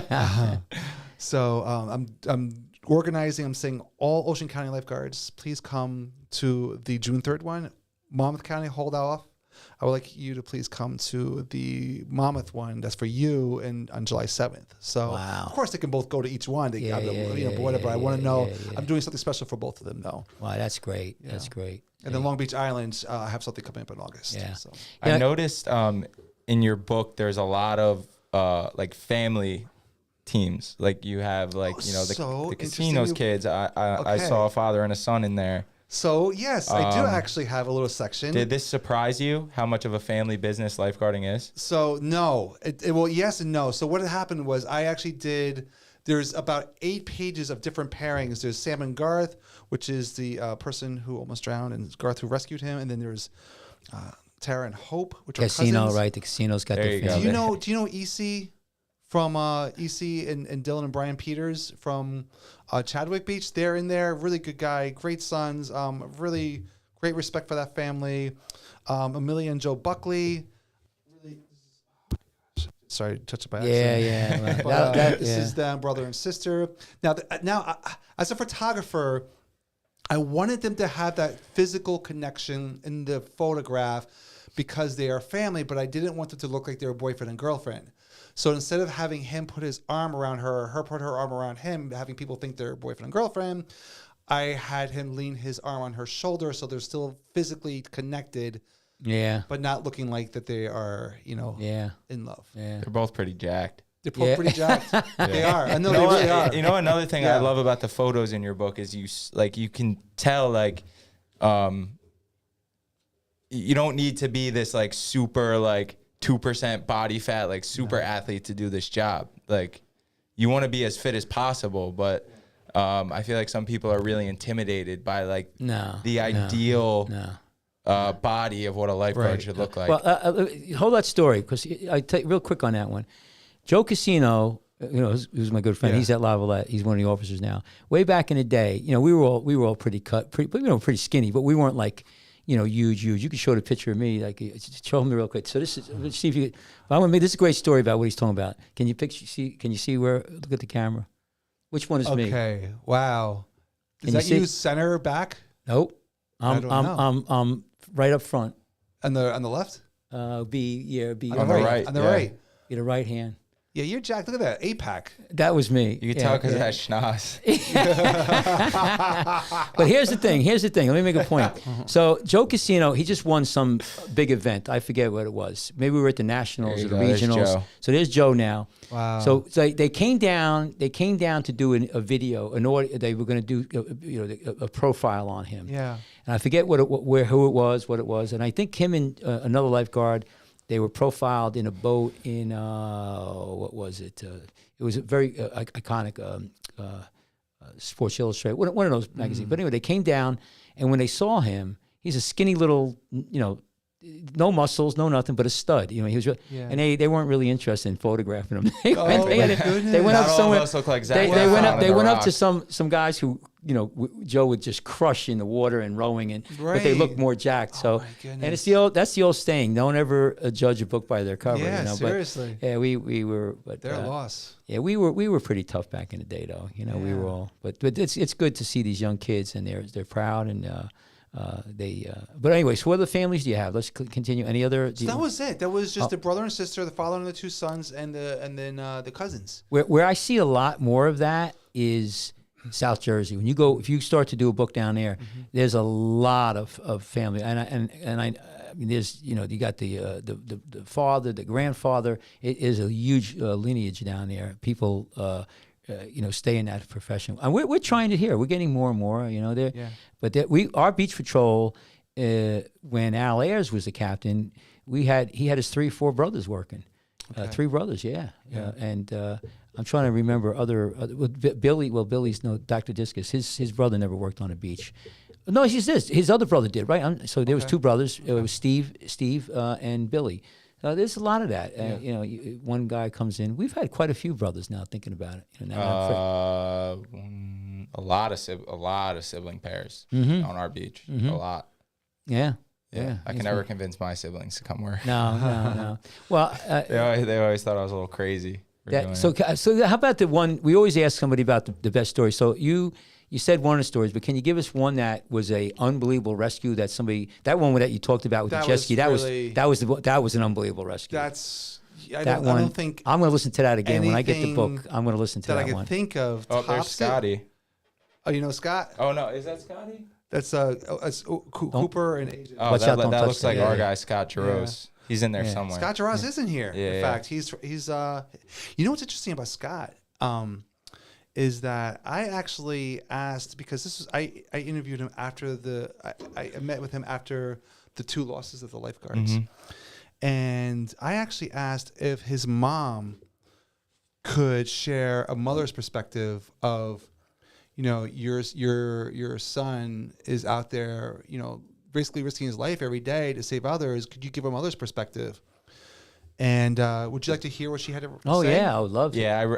Yeah. So I'm organizing. I'm saying all Ocean County lifeguards, please come to the June 3rd one. Monmouth County, hold off. I would like you to please come to the Monmouth one. That's for you, and on July 7th. So of course they can both go to each one. But whatever. I want to know. I'm doing something special for both of them, though. Wow, that's great. Yeah. That's great. And then Long Beach Island, I have something coming up in August. Yeah. So. I noticed in your book there's a lot of like family teams. Like you have the casinos kids. I saw a father and a son in there. So yes, I do actually have a little section. Did this surprise you how much of a family business lifeguarding is? So no, well, yes and no. So what had happened was I actually there's about 8 pages of different pairings. There's Sam and Garth, which is the person who almost drowned, and Garth who rescued him. And then there's Tara and Hope, which are cousins. Right? The casino's got There the you go. family. Do you know EC from EC and Dylan and Brian Peters from Chadwick Beach? They're in there. Really good guy, great sons. Really great respect for that family. Amelia and Joe Buckley. Really, sorry to touch it by accident. Yeah. But, this is them, brother and sister. Now, as a photographer, I wanted them to have that physical connection in the photograph because they are family, but I didn't want them to look like they were boyfriend and girlfriend. So instead of having him put his arm around her, or her put her arm around him, having people think they're boyfriend and girlfriend, I had him lean his arm on her shoulder so they're still physically connected, but not looking like that they are, in love. Yeah. They're both pretty jacked. They're both pretty jacked. They are. I know they really are. You know, another thing I love about the photos in your book is you can tell you don't need to be this like super 2% body fat, like super athlete to do this job. Like you want to be as fit as possible, but I feel like some people are really intimidated by like No, the no, ideal no. body of what a lifeguard Right. should look like. Well, hold that story because I tell you real quick on that one. Joe Casino, who's my good friend. Yeah. He's at La Valette. He's one of the officers now. Way back in the day, we were all pretty cut, pretty skinny, but we weren't like, huge. You could show the picture of me, like show him real quick. So this is, let's see if you. This is a great story about what he's talking about. Can you see where? Look at the camera. Which one is me? Okay. Wow. Is Can that you you see? center back Nope. don't know. I'm right up front. on the left? Be On the right, On the yeah. right. be the right hand. Yeah, you're jacked. Look at that 8-pack. That was me. You can tell because it has schnoz. But here's the thing. Let me make a point. So Joe Casino, he just won some big event. I forget what it was. Maybe we were at the Nationals There or the you go. There's Regionals. Joe. So there's Joe now. Wow. So they came down. They came down to do a video. They were going to do a profile on him. Yeah. And I forget who it was. And I think him and another lifeguard, they were profiled in a boat in what was it? It was a very iconic Sports Illustrated, one of those magazines. But anyway, they came down, and when they saw him, he's a skinny little, no muscles, no nothing, but a stud. He was, and they weren't really interested in photographing him. They went Not up all somewhere. of us look like Zach They Efron went up. on They The went up Rock. to some guys who Joe would just crush in the water and rowing, but they looked Right. more jacked. So, my and it's that's the old saying: don't ever judge a book by their cover. Yeah, But, seriously. yeah, we were, but They're a loss. yeah, we were pretty tough back in the day, though. We were all, but it's good to see these young kids and they're proud and But anyway, so what other families do you have? Let's continue. Any other? So that was it. That was just the brother and sister, the father and the two sons, and then the cousins. Where I see a lot more of that is South Jersey. If you start to do a book down there, there's a lot of family, and I mean, there's you got the father, the grandfather. It is a huge lineage down there. People stay in that profession, and we're trying to here. We're getting more and more. But our beach patrol, when Al Ayers was the captain, he had his 3-4 brothers working. 3 brothers, and I'm trying to remember Billy's Dr. Discus. His brother never worked on a beach. No, his other brother did, right? So there was 2 brothers. It was Steve, and Billy. There's a lot of that. One guy comes in. We've had quite a few brothers now. Thinking about it, a lot of sibling pairs on our beach. A lot. Yeah. I can never convince my siblings to come work. No. Well, they always thought I was a little crazy. so how about the one we always ask somebody about the best story? So you said one of the stories, but can you give us one that was a unbelievable rescue that one that you talked about with the jet ski? That was an unbelievable rescue. I don't think I'm going to listen to that again when I get the book. I'm going to listen to that I can one. think of. Oh, there's tops it. Scotty. Oh, you know Scott? Oh no, is that Scotty? That's Cooper and Agent. Oh, Watch out, don't that touch looks that. like Yeah. our guy Scott Jaros. He's in there Yeah. somewhere. Scott Jaros isn't here. Yeah, In yeah. fact, he's you know what's interesting about Scott is that I actually asked because I interviewed him after I met with him after the 2 losses of the Lifeguards, and I actually asked if his mom could share a mother's perspective of, your son is out there, basically risking his life every day to save others. Could you give a mother's perspective? And would you like to hear what she had to say? Oh yeah, I would love to. Yeah,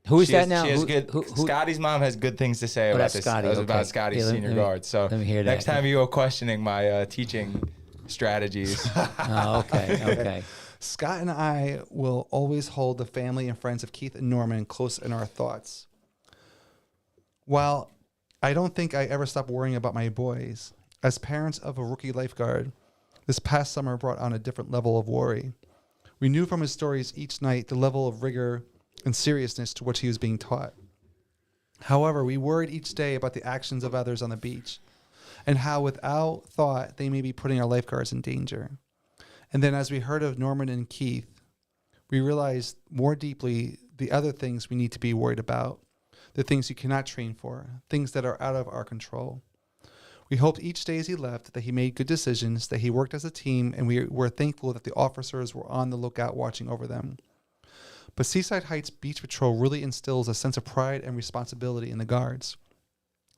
Who is she that has- now? She has Who- good. who- Scotty's mom has good things to say about that's this. Scotty, About okay. Scotty's Yeah, senior guard. So let me hear that. next time you go questioning my teaching strategies. Oh, okay. Scott and I will always hold the family and friends of Keith and Norman close in our thoughts. While I don't think I ever stopped worrying about my boys, as parents of a rookie lifeguard, this past summer brought on a different level of worry. We knew from his stories each night the level of rigor and seriousness to which he was being taught. However, we worried each day about the actions of others on the beach and how without thought they may be putting our lifeguards in danger. And then as we heard of Norman and Keith, we realized more deeply the other things we need to be worried about, the things you cannot train for, things that are out of our control. We hoped each day as he left that he made good decisions, that he worked as a team, and we were thankful that the officers were on the lookout watching over them. But Seaside Heights Beach Patrol really instills a sense of pride and responsibility in the guards.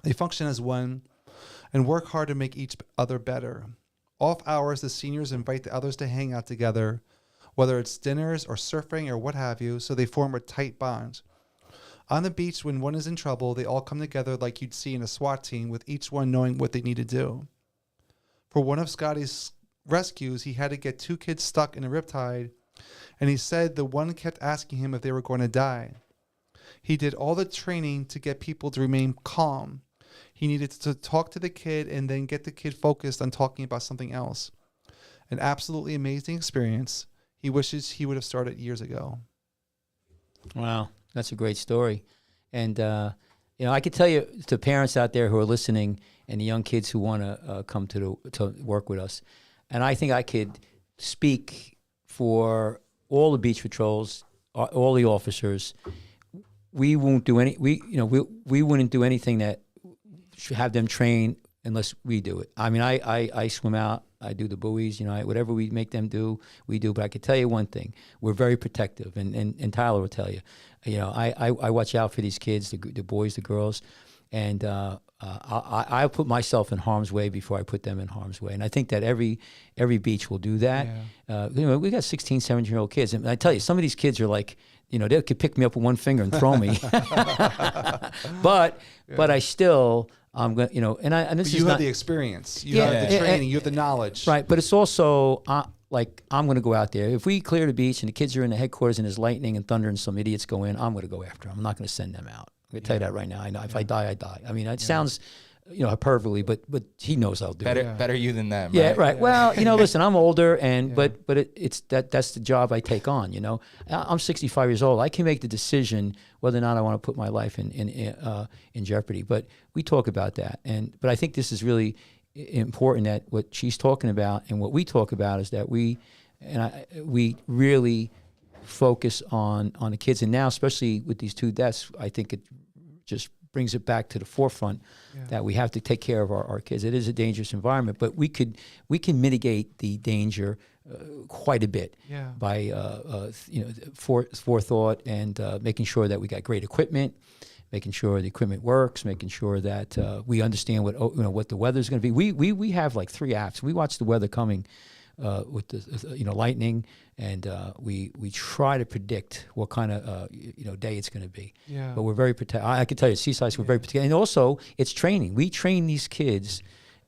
They function as one and work hard to make each other better. Off hours, the seniors invite the others to hang out together, whether it's dinners or surfing or what have you, so they form a tight bond. On the beach, when one is in trouble, they all come together like you'd see in a SWAT team, with each one knowing what they need to do. For one of Scotty's rescues, he had to get 2 kids stuck in a riptide, and he said the one kept asking him if they were going to die. He did all the training to get people to remain calm. He needed to talk to the kid and then get the kid focused on talking about something else. An absolutely amazing experience. He wishes he would have started years ago. Wow, that's a great story. And, I could tell you to parents out there who are listening and the young kids who want to come to work with us, and I think I could speak for all the beach patrols, all the officers. We won't do we wouldn't do anything that should have them train unless we do it. I mean, I swim out, I do the buoys, whatever we make them do, we do. But I can tell you one thing: we're very protective, and Tyler will tell you. I watch out for these kids, the boys, the girls, and I put myself in harm's way before I put them in harm's way. And I think that every beach will do that. Yeah. We got 16, 17-year-old kids, and I tell you, some of these kids are like, they could pick me up with one finger and throw me. but I still, I'm going, and this but is you not have the experience, you have the training, you have the knowledge, right? But it's also like I'm going to go out there. If we clear the beach and the kids are in the headquarters and there's lightning and thunder and some idiots go in, I'm going to go after them. I'm not going to send them out. I'm going to tell you that right now. I know if I die, I die. I mean, it sounds, hyperbole, but he knows I'll do it. Better you than them. Yeah, right. right. Well, listen, I'm older, and but it's that's the job I take on. I'm 65 years old. I can make the decision whether or not I want to put my life in jeopardy. But we talk about that, but I think this is really important, that what she's talking about and what we talk about is that we really focus on the kids. And now, especially with these 2 deaths, I think it just brings it back to the forefront that we have to take care of our kids. It is a dangerous environment, but we can mitigate the danger quite a bit by forethought and making sure that we got great equipment, making sure the equipment works, making sure that we understand what the weather's going to be. We have like 3 apps. We watch the weather coming with the lightning, and we try to predict what kind of day it's going to be. Yeah. But we're very I can tell you, Seaside, we're very protected, and also it's training. We train these kids.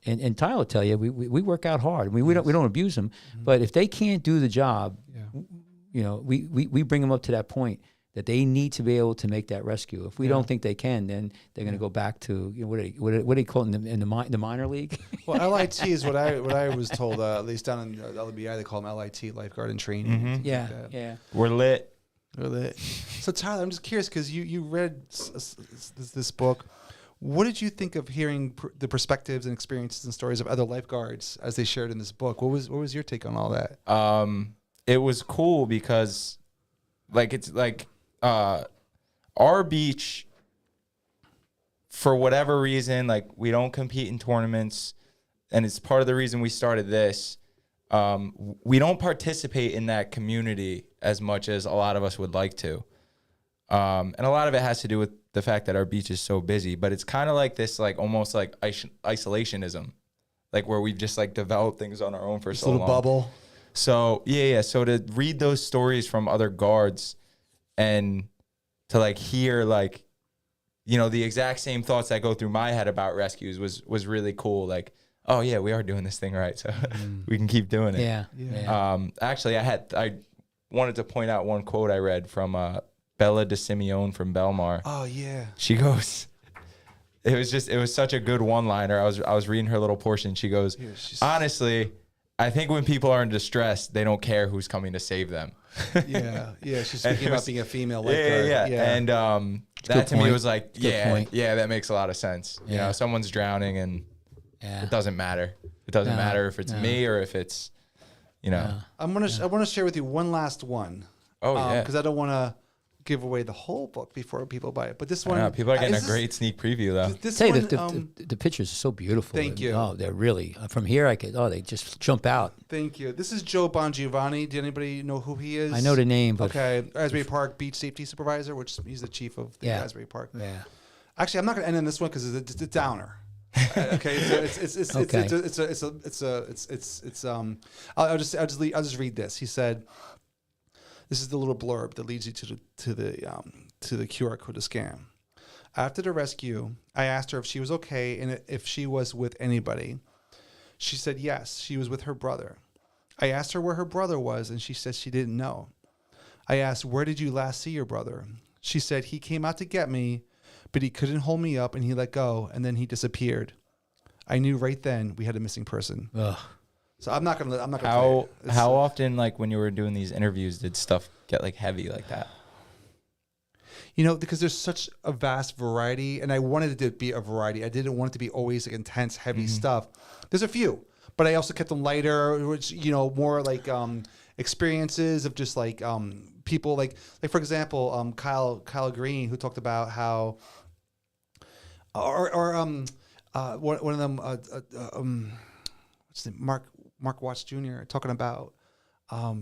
And Tyler will tell you, we work out hard. We don't abuse them, but if they can't do the job, we bring them up to that point that they need to be able to make that rescue. If we don't think they can, then they're going to go back to what do they call it in the minor league? Well, LIT is what I was told. At least down in LBI, they call them LIT, lifeguard and training. Mm-hmm. Yeah. We're lit. So Tyler, I'm just curious because you read this book. What did you think of hearing the perspectives and experiences and stories of other lifeguards as they shared in this book? What was your take on all that? It was cool because, our beach, for whatever reason, we don't compete in tournaments, and it's part of the reason we started this. We don't participate in that community as much as a lot of us would like to. And a lot of it has to do with the fact that our beach is so busy, but it's kind of like this, almost like isolationism, where we've just developed things on our own for so long. This little bubble. So so to read those stories from other guards and to hear the exact same thoughts that go through my head about rescues was really cool. Oh yeah, we are doing this thing right, so we can keep doing it. Yeah. Actually, I wanted to point out one quote I read from Bella DeSimeone from Belmar. Oh yeah. She goes, it was such a good one-liner. I was reading her little portion. She goes, honestly, I think when people are in distress, they don't care who's coming to save them. Yeah. She's speaking about being a female lifeguard. Yeah. And that to me was Good point. that makes a lot to sense. Someone's drowning and it doesn't matter. It doesn't matter if it's me or if it's, I want to share with you one last one. Oh yeah. Because I don't want to give away the whole book before people buy it. But this I one, know, people are getting a this- great sneak preview though. This Tell you, one, the pictures are so beautiful. Thank you. Oh, they're really from here. They just jump out. thank you. This is Joe Bongiovanni. Do anybody know who he is? I know the name, but Okay, Asbury Park Beach Safety Supervisor, which he's the chief of the Yeah. Asbury Park. yeah. Actually, I'm not going to end on this one because it's a downer. Okay, so I'll just read this. He said, "This is the little blurb that leads you to the QR code to scan." After the rescue, I asked her if she was okay and if she was with anybody. She said yes, she was with her brother. I asked her where her brother was, and she said she didn't know. I asked, "Where did you last see your brother?" She said, "He came out to get me, but he couldn't hold me up and he let go and then he disappeared." I knew right then we had a missing person. Ugh. So I'm not gonna play How it. It's- how often, like when you were doing these interviews, did stuff get like heavy like that? because there's such a vast variety, and I wanted it to be a variety. I didn't want it to be always like intense, heavy stuff. There's a few, but I also kept them lighter, which more like experiences of just like people like for example, Kyle Green, who talked about how one of them what's his name? Mark Watts Jr. talking about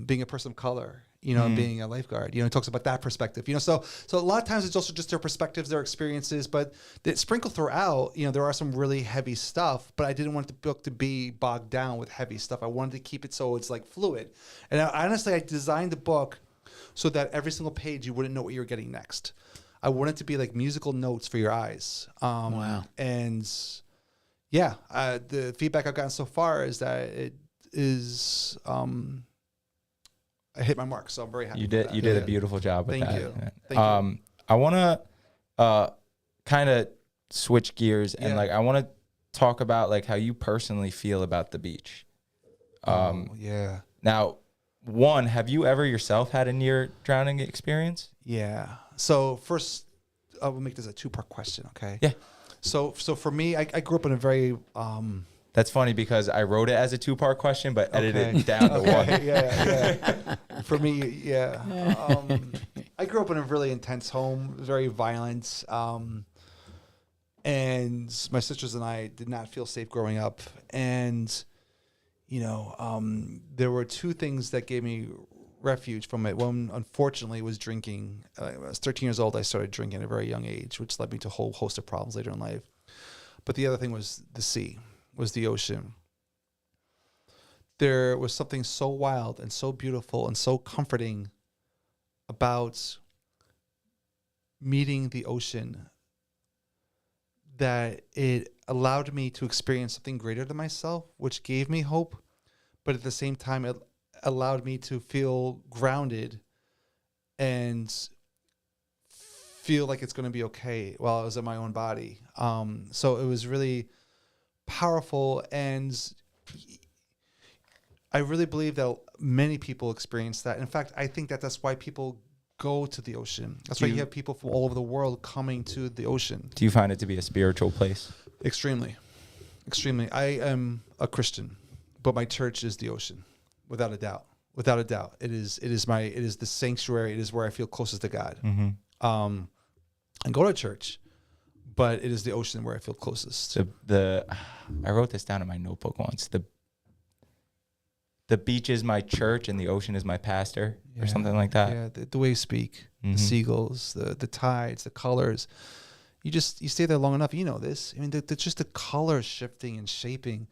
being a person of color, and being a lifeguard. He talks about that perspective. So a lot of times it's also just their perspectives, their experiences, but that sprinkle throughout. There are some really heavy stuff, but I didn't want the book to be bogged down with heavy stuff. I wanted to keep it so it's like fluid. And honestly, I designed the book so that every single page you wouldn't know what you were getting next. I want it to be like musical notes for your eyes. Wow. And yeah, the feedback I've gotten so far is that it is I hit my mark, so I'm very happy. You did a beautiful job with Thank that. you. Thank you. I want to kind of switch gears and Yeah. I want to talk about like how you personally feel about the beach. Yeah. Now, one, have you ever yourself had a near drowning experience? Yeah. So first, I will make this a two-part question, okay? Yeah. So for me, I grew up in a very That's funny because I wrote it as a 2-part question, but edited Okay. it down to one. yeah. For me, yeah. I grew up in a really intense home, very violent, and my sisters and I did not feel safe growing up. And there were two things that gave me refuge from it. One, unfortunately, was drinking. When I was 13 years old, I started drinking at a very young age, which led me to a whole host of problems later in life. But the other thing was the sea, was the ocean. There was something so wild and so beautiful and so comforting about meeting the ocean that it allowed me to experience something greater than myself, which gave me hope. But at the same time, it allowed me to feel grounded and feel like it's going to be okay while I was in my own body. So it was really powerful, and I really believe that many people experience that. In fact, I think that that's why people go to the ocean. That's why you have people from all over the world coming to the ocean. Do you find it to be a spiritual place? Extremely. I am a Christian, but my church is the ocean, without a doubt. Without a doubt, it is the sanctuary. It is where I feel closest to God. I go to church, but it is the ocean where I feel closest. I wrote this down in my notebook once. The beach is my church and the ocean is my pastor, or something like that. Yeah, the way you speak, the seagulls, the tides, the colors. You stay there long enough, you know this. I mean, just the colors shifting and shaping.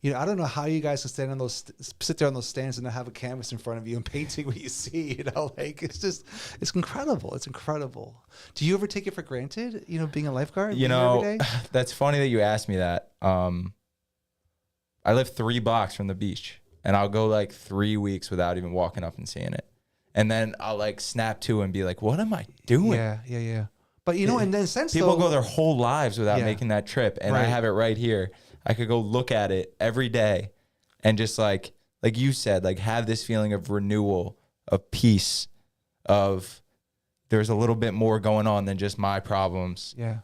I don't know how you guys can sit there on those stands and not have a canvas in front of you and painting what you see. It's incredible. It's incredible. Do you ever take it for granted? Being a lifeguard. Every day? That's funny that you asked me that. I live 3 blocks from the beach, and I'll go like 3 weeks without even walking up and seeing it, and then I'll like snap to and be like, "What am I doing?" Yeah. But in a sense, people though, go their whole lives without making that trip, and I Right. have it right here. I could go look at it every day and just like you said, like have this feeling of renewal, of peace, of there's a little bit more going on than just my problems. Yeah.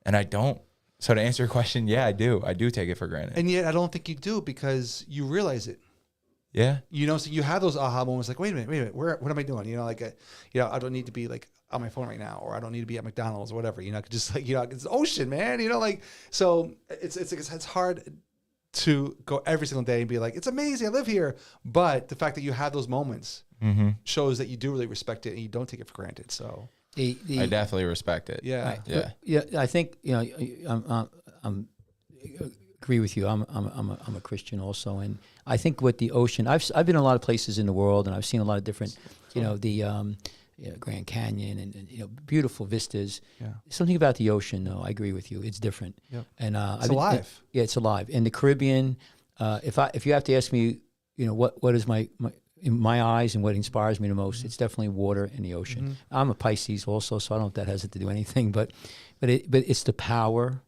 And I don't. So to answer your question, yeah, I do. I do take it for granted. And yet I don't think you do, because you realize it. Yeah. So you have those aha moments like, wait a minute, what am I doing? I don't need to be like on my phone right now, or I don't need to be at McDonald's or whatever. I could just it's the ocean, man. So it's hard to go every single day and be like, it's amazing, I live here. But the fact that you have those moments shows that you do really respect it and you don't take it for granted. So I definitely respect it. yeah, yeah. I think I'm agree with you. I'm a Christian also, and I think with the ocean, I've been in a lot of places in the world, and I've seen a lot of different, the Grand Canyon and beautiful vistas. Yeah. Something about the ocean, though. I agree with you. It's different. Yep. And It's alive. It's alive. In the Caribbean, if you have to ask me, what is in my eyes and what inspires me the most, it's definitely water and the ocean. I'm a Pisces also, so I don't know if that has to do anything, but it's the power.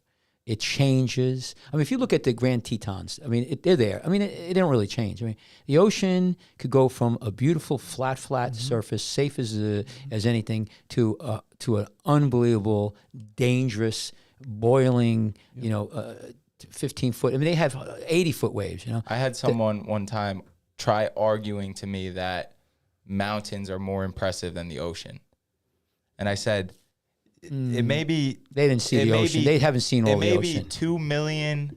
It changes. I mean, if you look at the Grand Tetons, I mean, they're there. I mean, it don't really change. I mean, the ocean could go from a beautiful flat surface, safe as anything, to an unbelievable, dangerous, boiling, 15 foot. I mean, they have 80-foot waves. I had someone one time try arguing to me that mountains are more impressive than the ocean, and I said, it may be they didn't see the ocean. They haven't seen all the ocean. It may be 2 million,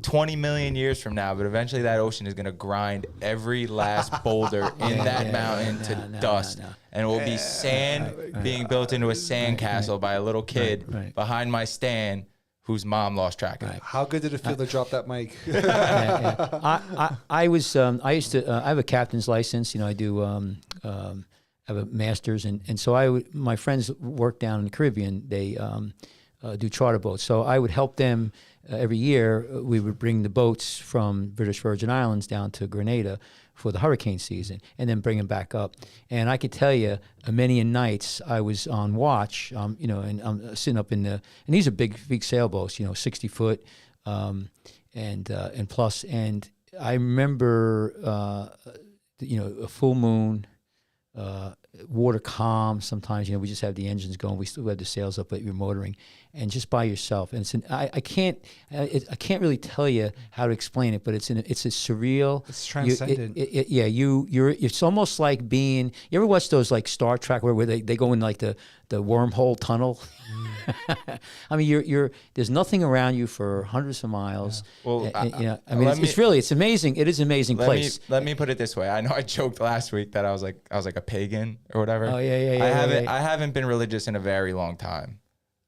20 million years from now, but eventually that ocean is going to grind every last boulder in that mountain to dust. And it will be sand being built into a sand castle by a little kid behind my stand whose mom lost track of it. How good did it feel to drop that mic? I have a captain's license. I do I have a master's, and so my friends work down in the Caribbean. They do charter boats, so I would help them every year. We would bring the boats from British Virgin Islands down to Grenada for the hurricane season, and then bring them back up. And I could tell you, many nights I was on watch, and I'm sitting up in and these are big sailboats, 60 foot, and plus. And I remember, a full moon. Water calm. Sometimes we just have the engines going. We still have the sails up, but you're motoring, and just by yourself. And I can't really tell you how to explain it, but it's a surreal. It's transcendent. It's almost like being. You ever watch those like Star Trek where they go in like the wormhole tunnel? I mean, there's nothing around you for hundreds of miles. Yeah. Well, it's amazing. It is an amazing place. Let me put it this way. I know I joked last week that I was like a pagan or whatever. Oh yeah. I haven't been religious in a very long time.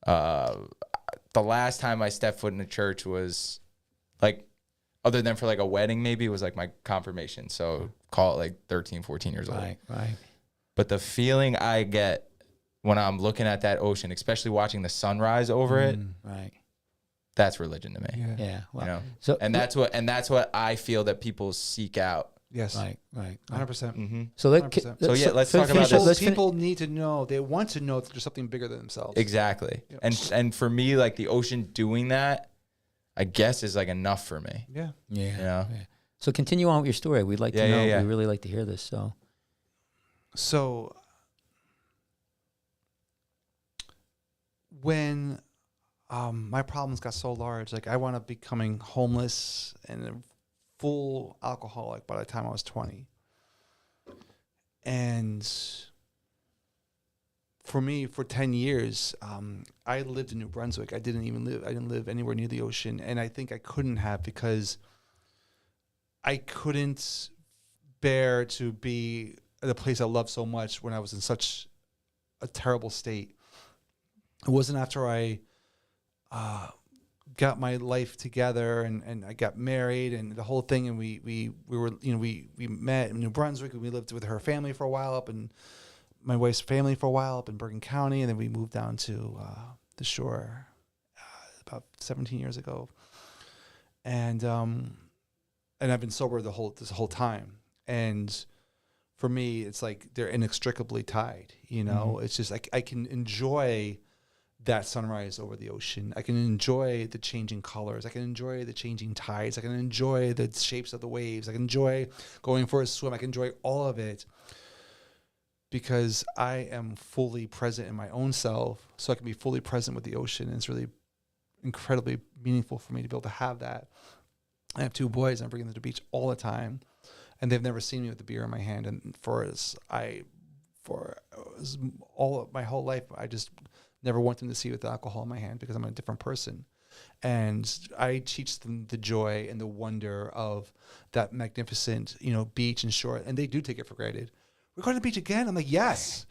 The last time I stepped foot in a church was like, other than for like a wedding, maybe it was like my confirmation. So call it like 13, 14 years old. Right. But the feeling I get when I'm looking at that ocean, especially watching the sunrise over it, that's religion to me. Yeah. Well, that's what I feel that people seek out. Yes. Right. 100%. Mm-hmm. So let's talk about this. People need to know. They want to know that there's something bigger than themselves. Exactly. Yep. And for me, like the ocean doing that, I guess is like enough for me. Yeah. Yeah. So continue on with your story. We'd like to know. We really like to hear this. So when my problems got so large, like I wound up becoming homeless and a full alcoholic by the time I was 20. And for me, for 10 years, I lived in New Brunswick. I didn't live anywhere near the ocean. And I think I couldn't have, because I couldn't bear to be at a place I loved so much when I was in such a terrible state. It wasn't after I got my life together and I got married and the whole thing, and we met in New Brunswick, and we lived with her family for a while up in my wife's family for a while up in Bergen County, and then we moved down to the shore about 17 years ago, and I've been sober this whole time, and for me it's like they're inextricably tied. It's just like I can enjoy that sunrise over the ocean. I can enjoy the changing colors. I can enjoy the changing tides. I can enjoy the shapes of the waves. I can enjoy going for a swim. I can enjoy all of it because I am fully present in my own self, so I can be fully present with the ocean. And it's really incredibly meaningful for me to be able to have that. I have 2 boys, and I bring them to the beach all the time, and they've never seen me with a beer in my hand. And for as I for all of my whole life. I just never want them to see with alcohol in my hand because I'm a different person. And I teach them the joy and the wonder of that magnificent, beach and shore. And they do take it for granted. We're going to the beach again? I'm like, yes,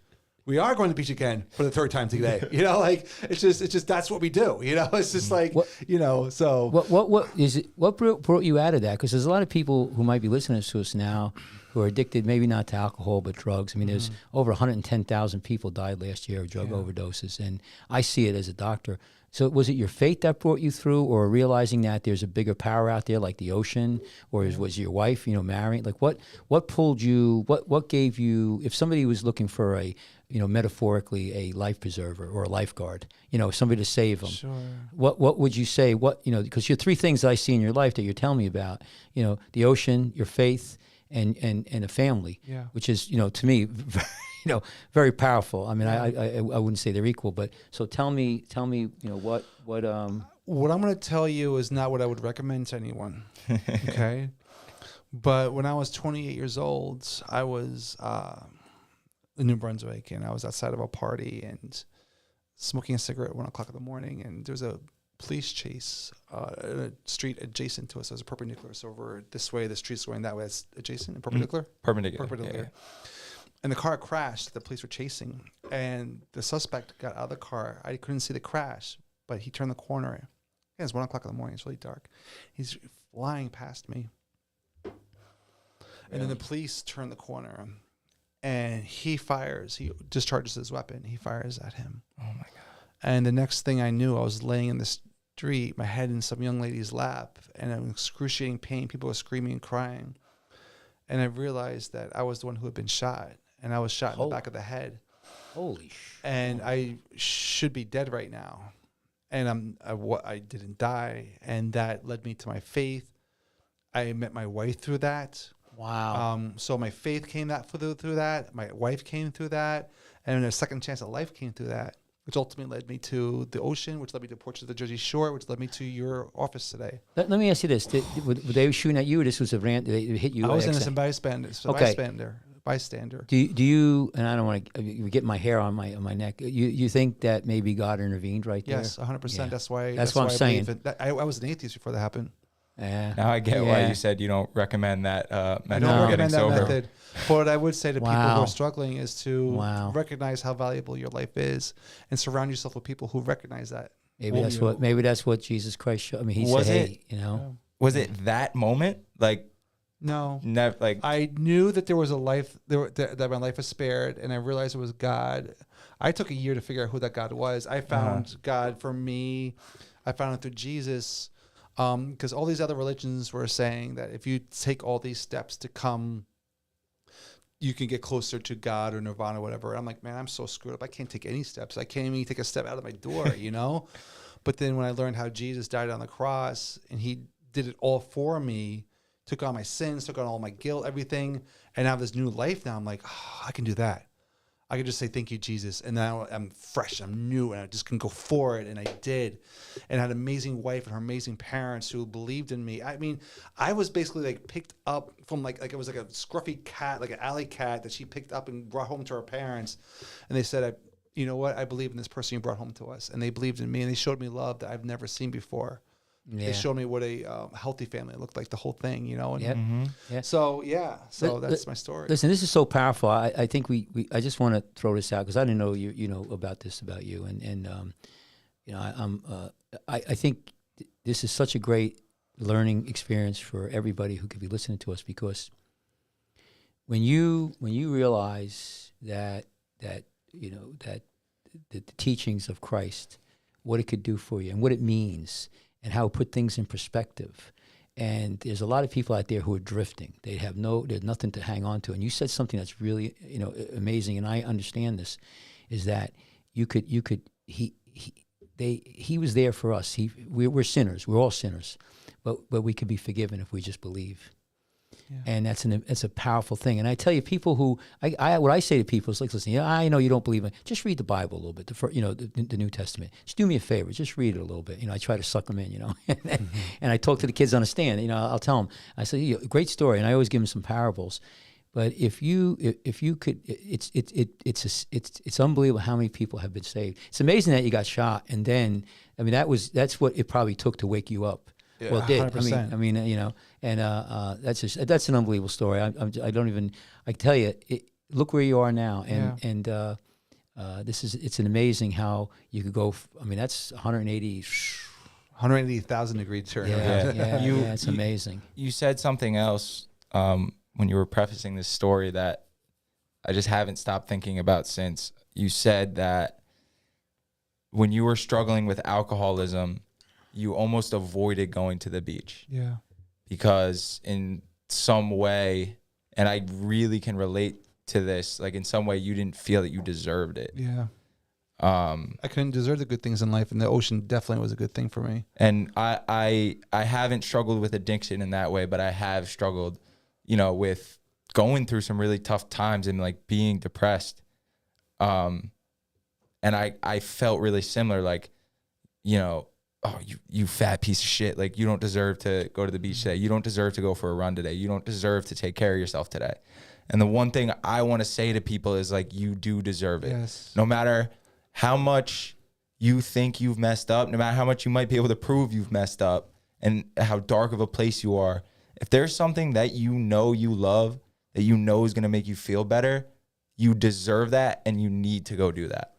we are going to the beach again for the third time today. It's just that's what we do. It's just like, so. What is it? What brought you out of that? Because there's a lot of people who might be listening to us now who are addicted, maybe not to alcohol, but drugs. I mean, there's over 110,000 people died last year of drug overdoses. And I see it as a doctor. So was it your faith that brought you through, or realizing that there's a bigger power out there like the ocean, or was your wife, marrying? Like what pulled you, what gave you, if somebody was looking for a, metaphorically a life preserver or a lifeguard, somebody to save them, Sure. what would you say, because you're three things that I see in your life that you're telling me about, the ocean, your faith, and a family, which is, to me, very powerful. I mean, I wouldn't say they're equal, but so tell me, what. What I'm going to tell you is not what I would recommend to anyone. Okay. But when I was 28 years old, I was in New Brunswick, and I was outside of a party and smoking a cigarette at 1 o'clock in the morning, and there was a police chase in a street adjacent to us. It was a perpendicular. So over this way, the street's going that way. It's adjacent and perpendicular? Perpendicular. Yeah. And the car crashed. The police were chasing, and the suspect got out of the car. I couldn't see the crash, but he turned the corner. Again, it's 1 o'clock in the morning. It's really dark. He's flying past me. And then the police turn the corner, and he fires. He discharges his weapon. He fires at him. Oh, my God. And the next thing I knew, I was laying in the street, my head in some young lady's lap, and in excruciating pain. People were screaming and crying. And I realized that I was the one who had been shot. And I was shot in the back of the head. Holy shit. And I should be dead right now. And I didn't die. And that led me to my faith. I met my wife through that. Wow. So my faith came through that. My wife came through that. And a second chance at life came through that, which ultimately led me to the ocean, which led me to Portrait of the Jersey Shore, which led me to your office today. Let me ask you this. Were they shooting at you, or this was a rant? They hit you? I was innocent bystander. Do you, and I don't want to get my hair on my neck, you think that maybe God intervened right there? Yes, 100%. Yeah. That's why what I'm saying. I was an atheist before that happened. Now I get why you said you don't recommend that method. I don't recommend that sober. method. But what I would say to people who are struggling is to recognize how valuable your life is and surround yourself with people who recognize that. Maybe that's what Jesus Christ showed. I mean, he said, "Hey, Was it that moment? Like, no, never. Like, I knew that there was a life that my life was spared, and I realized it was God. I took a year to figure out who that God was. I found God for me. I found it through Jesus. Because all these other religions were saying that if you take all these steps to come, you can get closer to God or nirvana or whatever. And I'm like, man, I'm so screwed up. I can't take any steps. I can't even take a step out of my door, But then when I learned how Jesus died on the cross and he did it all for me, took on my sins, took on all my guilt, everything, and I have this new life now, I'm like, I can do that. I could just say, thank you, Jesus. And now I'm fresh, I'm new, and I just can go for it. And I did. And I had an amazing wife and her amazing parents who believed in me. I mean, I was basically like picked up from like it was like a scruffy cat, like an alley cat that she picked up and brought home to her parents. And they said, you know what? I believe in this person you brought home to us. And they believed in me, and they showed me love that I've never seen before. Yeah. They showed me what a healthy family looked like, the whole thing, And So that's my story. Listen, this is so powerful. I think I just want to throw this out because I didn't know you know about you, and I think this is such a great learning experience for everybody who could be listening to us, because when you realize that the teachings of Christ, what it could do for you and what it means, and how it put things in perspective. And there's a lot of people out there who are drifting. There's nothing to hang on to. And you said something that's really, amazing, and I understand this, is that he was there for us. We're sinners. We're all sinners. But we could be forgiven if we just believe. Yeah. And that's a powerful thing. And I tell you, people who what I say to people is like, listen, I know you don't believe in, just read the Bible a little bit, the New Testament. Just do me a favor, just read it a little bit. I try to suck them in, and I talk to the kids on the stand. I'll tell them, I say, great story, and I always give them some parables. But if you could, it's unbelievable how many people have been saved. It's amazing that you got shot, and then I mean that's what it probably took to wake you up. Yeah, Well, it did. 100%. I mean, you know, and that's an unbelievable story. I don't even. I tell you, look where you are now, and it's an amazing how you could go. I mean, that's 180. 180,000 degree turn. It's amazing. You said something else when you were prefacing this story that I just haven't stopped thinking about since. You said that when you were struggling with alcoholism, you almost avoided going to the beach. Yeah. Because in some way, and I really can relate to this, like in some way you didn't feel that you deserved it. Yeah. I couldn't deserve the good things in life, and the ocean definitely was a good thing for me. And I haven't struggled with addiction in that way, but I have struggled, you know, with going through some really tough times and like being depressed. And I felt really similar, like, you know, oh, you fat piece of shit. Like, you don't deserve to go to the beach today. You don't deserve to go for a run today. You don't deserve to take care of yourself today. And the one thing I want to say to people is like, you do deserve it. Yes. No matter how much you think you've messed up, no matter how much you might be able to prove you've messed up and how dark of a place you are, if there's something that you know you love, that you know is going to make you feel better, you deserve that and you need to go do that.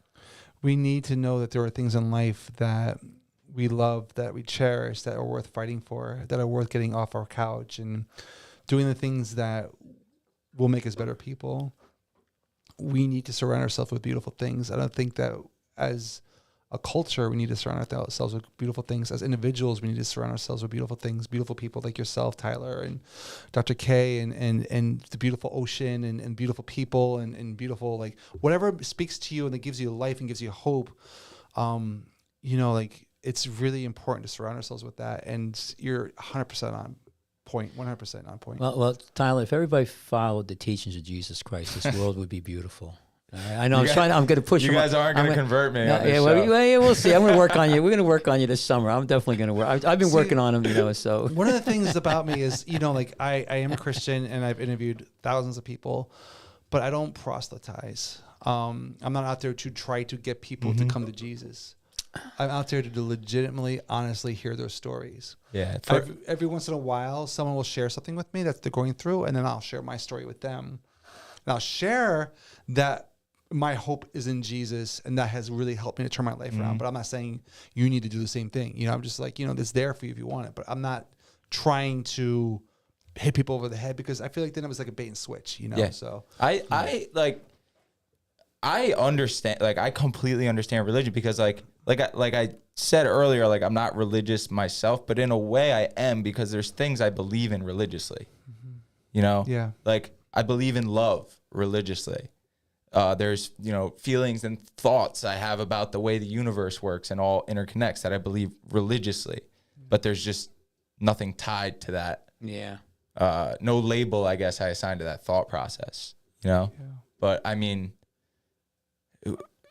We need to know that there are things in life that we love, that we cherish, that are worth fighting for, that are worth getting off our couch and doing the things that will make us better people. We need to surround ourselves with beautiful things. I don't think that as a culture, we need to surround ourselves with beautiful things. As individuals, we need to surround ourselves with beautiful things, beautiful people like yourself, Tyler, and Dr. K, and the beautiful ocean, and beautiful people, and beautiful, like, whatever speaks to you and that gives you life and gives you hope. You know, like, it's really important to surround ourselves with that. And you're 100% on point, 100% on point. Well, Tyler, if everybody followed the teachings of Jesus Christ, this world would be beautiful. I know. I'm going to push. You guys aren't going to convert me. On this show. We'll see. I'm going to work on you. We're going to work on you this summer. I'm definitely going to work. I've been working on them, you know. So one of the things about me is, you know, like I am a Christian and I've interviewed thousands of people, but I don't proselytize. I'm not out there to try to get people to come to Jesus. I'm out there to legitimately, honestly hear their stories. Yeah. Every once in a while, someone will share something with me that they're going through, and then I'll share my story with them. And I'll share that my hope is in Jesus, and that has really helped me to turn my life around. But I'm not saying you need to do the same thing. You know, I'm just like, you know, it's there for you if you want it. But I'm not trying to hit people over the head, because I feel like then it was like a bait and switch, you know? Yeah. So I understand, like, I completely understand religion, because like I said earlier, like, I'm not religious myself, but in a way I am, because there's things I believe in religiously, you know? Yeah. Like, I believe in love religiously. There's, you know, feelings and thoughts I have about the way the universe works and all interconnects that I believe religiously, but there's just nothing tied to that. yeah. No label, I guess, I assign to that thought process, you know? Yeah. But I mean,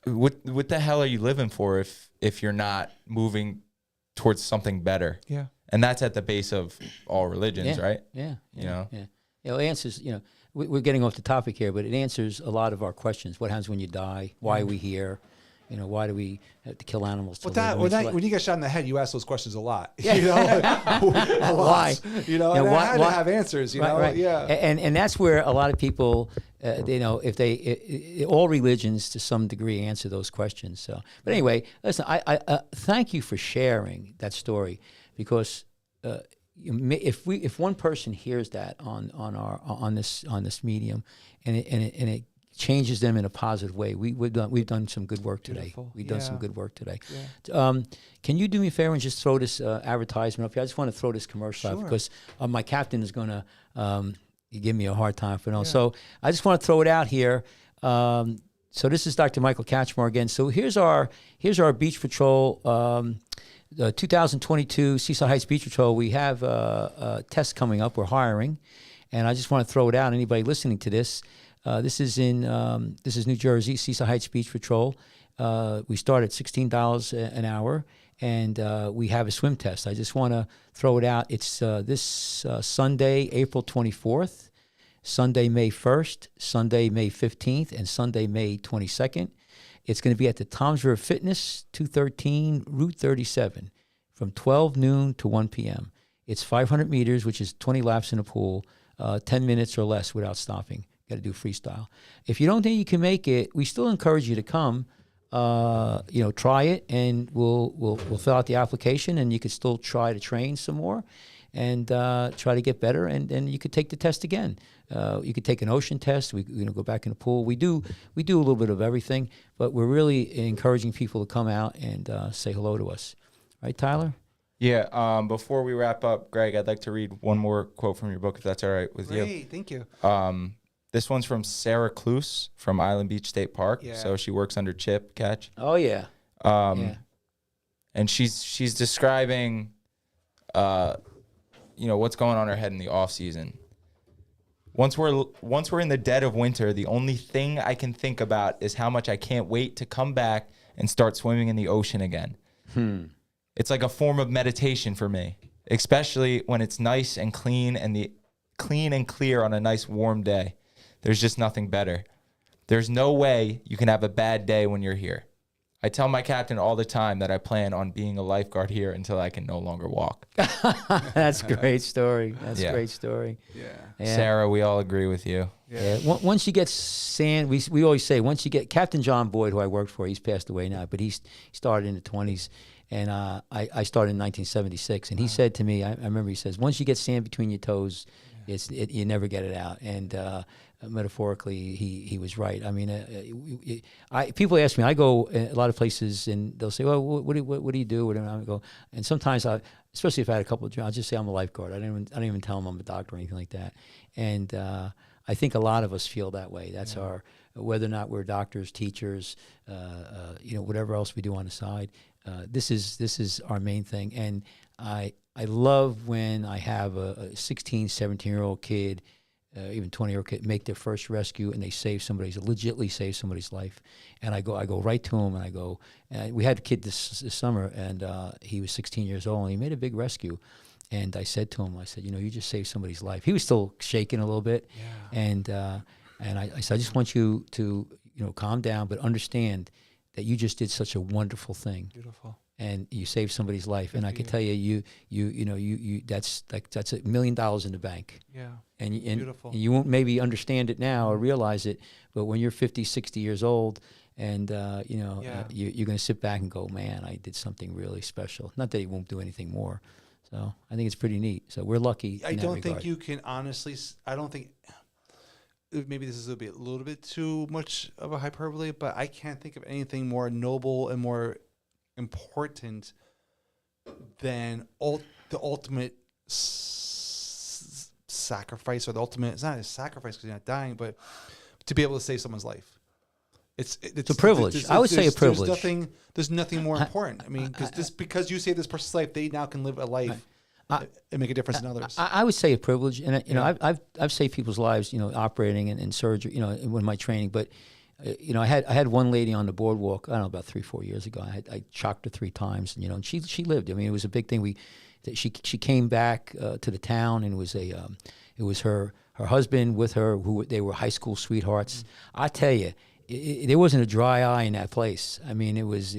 what the hell are you living for if you're not moving towards something better? Yeah. And that's at the base of all religions, right? Yeah. You know? Yeah. You know, it answers, you know, we're getting off the topic here, but it answers a lot of our questions. What happens when you die? Why are we here? You know, why do we have to kill animals? To live? When you get shot in the head, you ask those questions a lot. Yeah. You know, a lot. Why? You know, and I had to have answers. You know, right. Yeah. And that's where a lot of people, you know, if all religions to some degree answer those questions. So, but anyway, listen, I thank you for sharing that story, because if one person hears that on this medium, and it changes them in a positive way, we've done some good work today. Beautiful. We've done some good work today. Yeah. Can you do me a favor and just throw this advertisement up here? I just want to throw this commercial out, because my captain is going to give me a hard time for no. So I just want to throw it out here. So this is Dr. Michael Katchmar again. So here's our Beach Patrol. The 2022 Seaside Heights Beach Patrol. We have a test coming up. We're hiring, and I just want to throw it out. Anybody listening to this, this is New Jersey, Seaside Heights Beach Patrol. We start at $16 an hour, and we have a swim test. I just want to throw it out. It's this Sunday, April 24th. Sunday, May 1st, Sunday, May 15th, and Sunday, May 22nd. It's going to be at the Toms River Fitness, 213 Route 37, from 12 noon to 1 p.m. It's 500 meters, which is 20 laps in a pool, 10 minutes or less without stopping. Got to do freestyle. If you don't think you can make it, we still encourage you to come. Try it, and we'll fill out the application, and you could still try to train some more, and try to get better, and you could take the test again. You could take an ocean test. We go back in the pool. We do a little bit of everything, but we're really encouraging people to come out and say hello to us. Right, Tyler? Yeah. Before we wrap up, Greg, I'd like to read one more quote from your book, if that's all right with you. Great, thank you. This one's from Sarah Cluse from Island Beach State Park. Yeah. So she works under Chip Catch. Oh yeah. Yeah. And she's describing, what's going on in her head in the off season. Once we're in the dead of winter, the only thing I can think about is how much I can't wait to come back and start swimming in the ocean again. It's like a form of meditation for me, especially when it's nice and clean and clear on a nice warm day. There's just nothing better. There's no way you can have a bad day when you're here. I tell my captain all the time that I plan on being a lifeguard here until I can no longer walk. That's a great story. That's a Yeah. great story. Yeah. Sarah, we all agree with you. Yeah. Once you get sand, we always say, once you get Captain John Boyd, who I worked for, he's passed away now, but he started in the 20s, and I started in 1976. And he said to me, I remember he says, once you get sand between your toes, you never get it out. And metaphorically, he was right. I mean, people ask me, I go a lot of places, and they'll say, well, what do you do? And I go, and sometimes especially if I had a couple of jobs, I'll just say I'm a lifeguard. I don't even tell them I'm a doctor or anything like that. And I think a lot of us feel that way. That's whether or not we're doctors, teachers, whatever else we do on the side. This is our main thing. And I love when I have a 16, 17-year-old kid, even 20-year-old kid, make their first rescue, and they legitimately save somebody's life. And I go right to him, and I go, we had a kid this summer, and he was 16 years old, and he made a big rescue. And I said to him, you just saved somebody's life. He was still shaking a little bit. Yeah. And I said, I just want you to, calm down, but understand that you just did such a wonderful thing. Beautiful. And you saved somebody's life. And I can tell you, that's $1 million in the bank. Yeah. And beautiful. And you won't maybe understand it now or realize it, but when you're 50, 60 years old, and you're going to sit back and go, man, I did something really special. Not that you won't do anything more. So I think it's pretty neat. So we're lucky. I don't think you can honestly. I don't think. Maybe this is a little bit too much of a hyperbole, but I can't think of anything more noble and more important than the ultimate sacrifice, or the ultimate. It's not a sacrifice because you're not dying, but to be able to save someone's life. It's a privilege. I would say a privilege. There's nothing more important. I mean, because you save this person's life, they now can live a life and make a difference in others. I would say a privilege, and I've saved people's lives, operating and surgery, in my training. But I had one lady on the boardwalk, I don't know, about 3-4 years ago. I shocked her 3 times, and she lived. I mean, it was a big thing. She came back to the town, and it was her husband with her, who they were high school sweethearts. Mm-hmm. I tell you. There wasn't a dry eye in that place. I mean, it was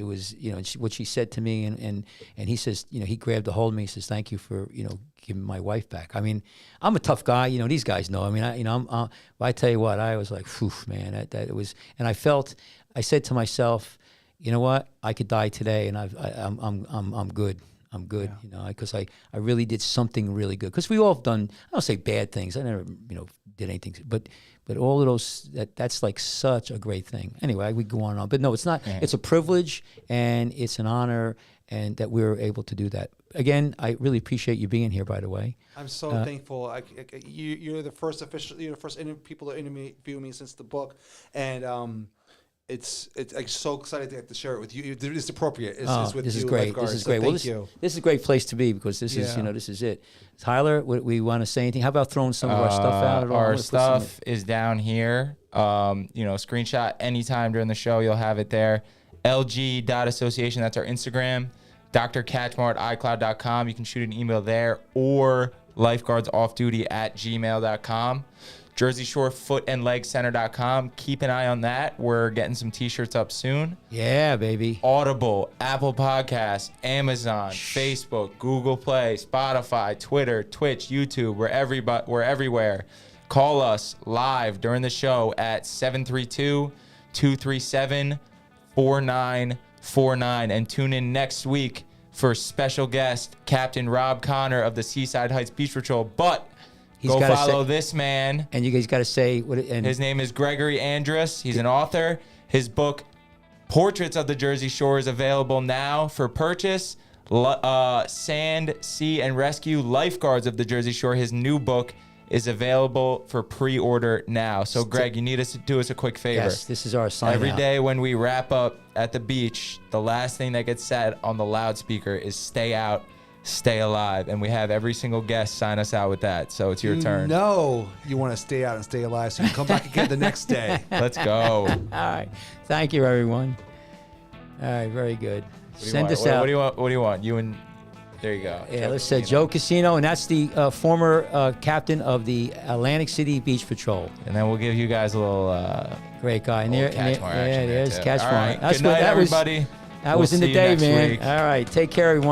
what she said to me, and he says, he grabbed a hold of me. He says, "Thank you for giving my wife back." I mean, I'm a tough guy. These guys know. I mean, I tell you what, I was like, "Phew, man, that it was." And I said to myself, you know what, I could die today, and I'm good. I'm good, because I really did something really good. Because we all have done, I don't say bad things. I never, did anything, but all of those, that's like such a great thing. Anyway, we go on and on, but no, it's not. Yeah. It's a privilege and it's an honor, and that we're able to do that. Again, I really appreciate you being here. By the way, I'm so thankful. You're the first people to interview me since the book, and it's I'm so excited to have to share it with you. It's appropriate. It's with this you, is great. Lifeguards, this is great. So Well, this is a great place to be, because this is this is it. Tyler, we want to say anything? How about throwing some of our stuff out? Our stuff is down here. Screenshot anytime during the show. You'll have it there. LG.association. That's our Instagram. Dr. Catchmore at iCloud.com. You can shoot an email there, or lifeguardsoffduty@gmail.com. JerseyShoreFootAndLegCenter.com. Keep an eye on that. We're getting some t-shirts up soon. Yeah, baby. Audible, Apple Podcasts, Amazon, Facebook, Google Play, Spotify, Twitter, Twitch, YouTube. We're everywhere. Call us live during the show at 732-237-4949 and tune in next week for special guest Captain Rob Connor of the Seaside Heights Beach Patrol. But go follow this man. And you guys got to say what. And his name is Gregory Andrus. He's an author. His book, Portraits of the Jersey Shore, is available now for purchase. Sand, Sea, and Rescue, Lifeguards of the Jersey Shore. His new book is available for pre-order now. So, Greg, you need us to do us a quick favor. Yes, this is our sign Every out. day when we wrap up at the beach, the last thing that gets said on the loudspeaker is stay out, stay alive. And we have every single guest sign us out with that. So it's your turn. No, you want to stay out and stay alive so you can come back again the next day. Let's go. All right. Thank you, everyone. All right, very good. Send us out. What do you want? You and there you go. Yeah, let's say Joe Casino, and that's the former captain of the Atlantic City Beach Patrol. And then we'll give you guys a little Great guy. And little catch more action there, there's too. catch All more. right. That's Good night, that everybody. That was in the see you day, next man. week. All right. Take care, everyone.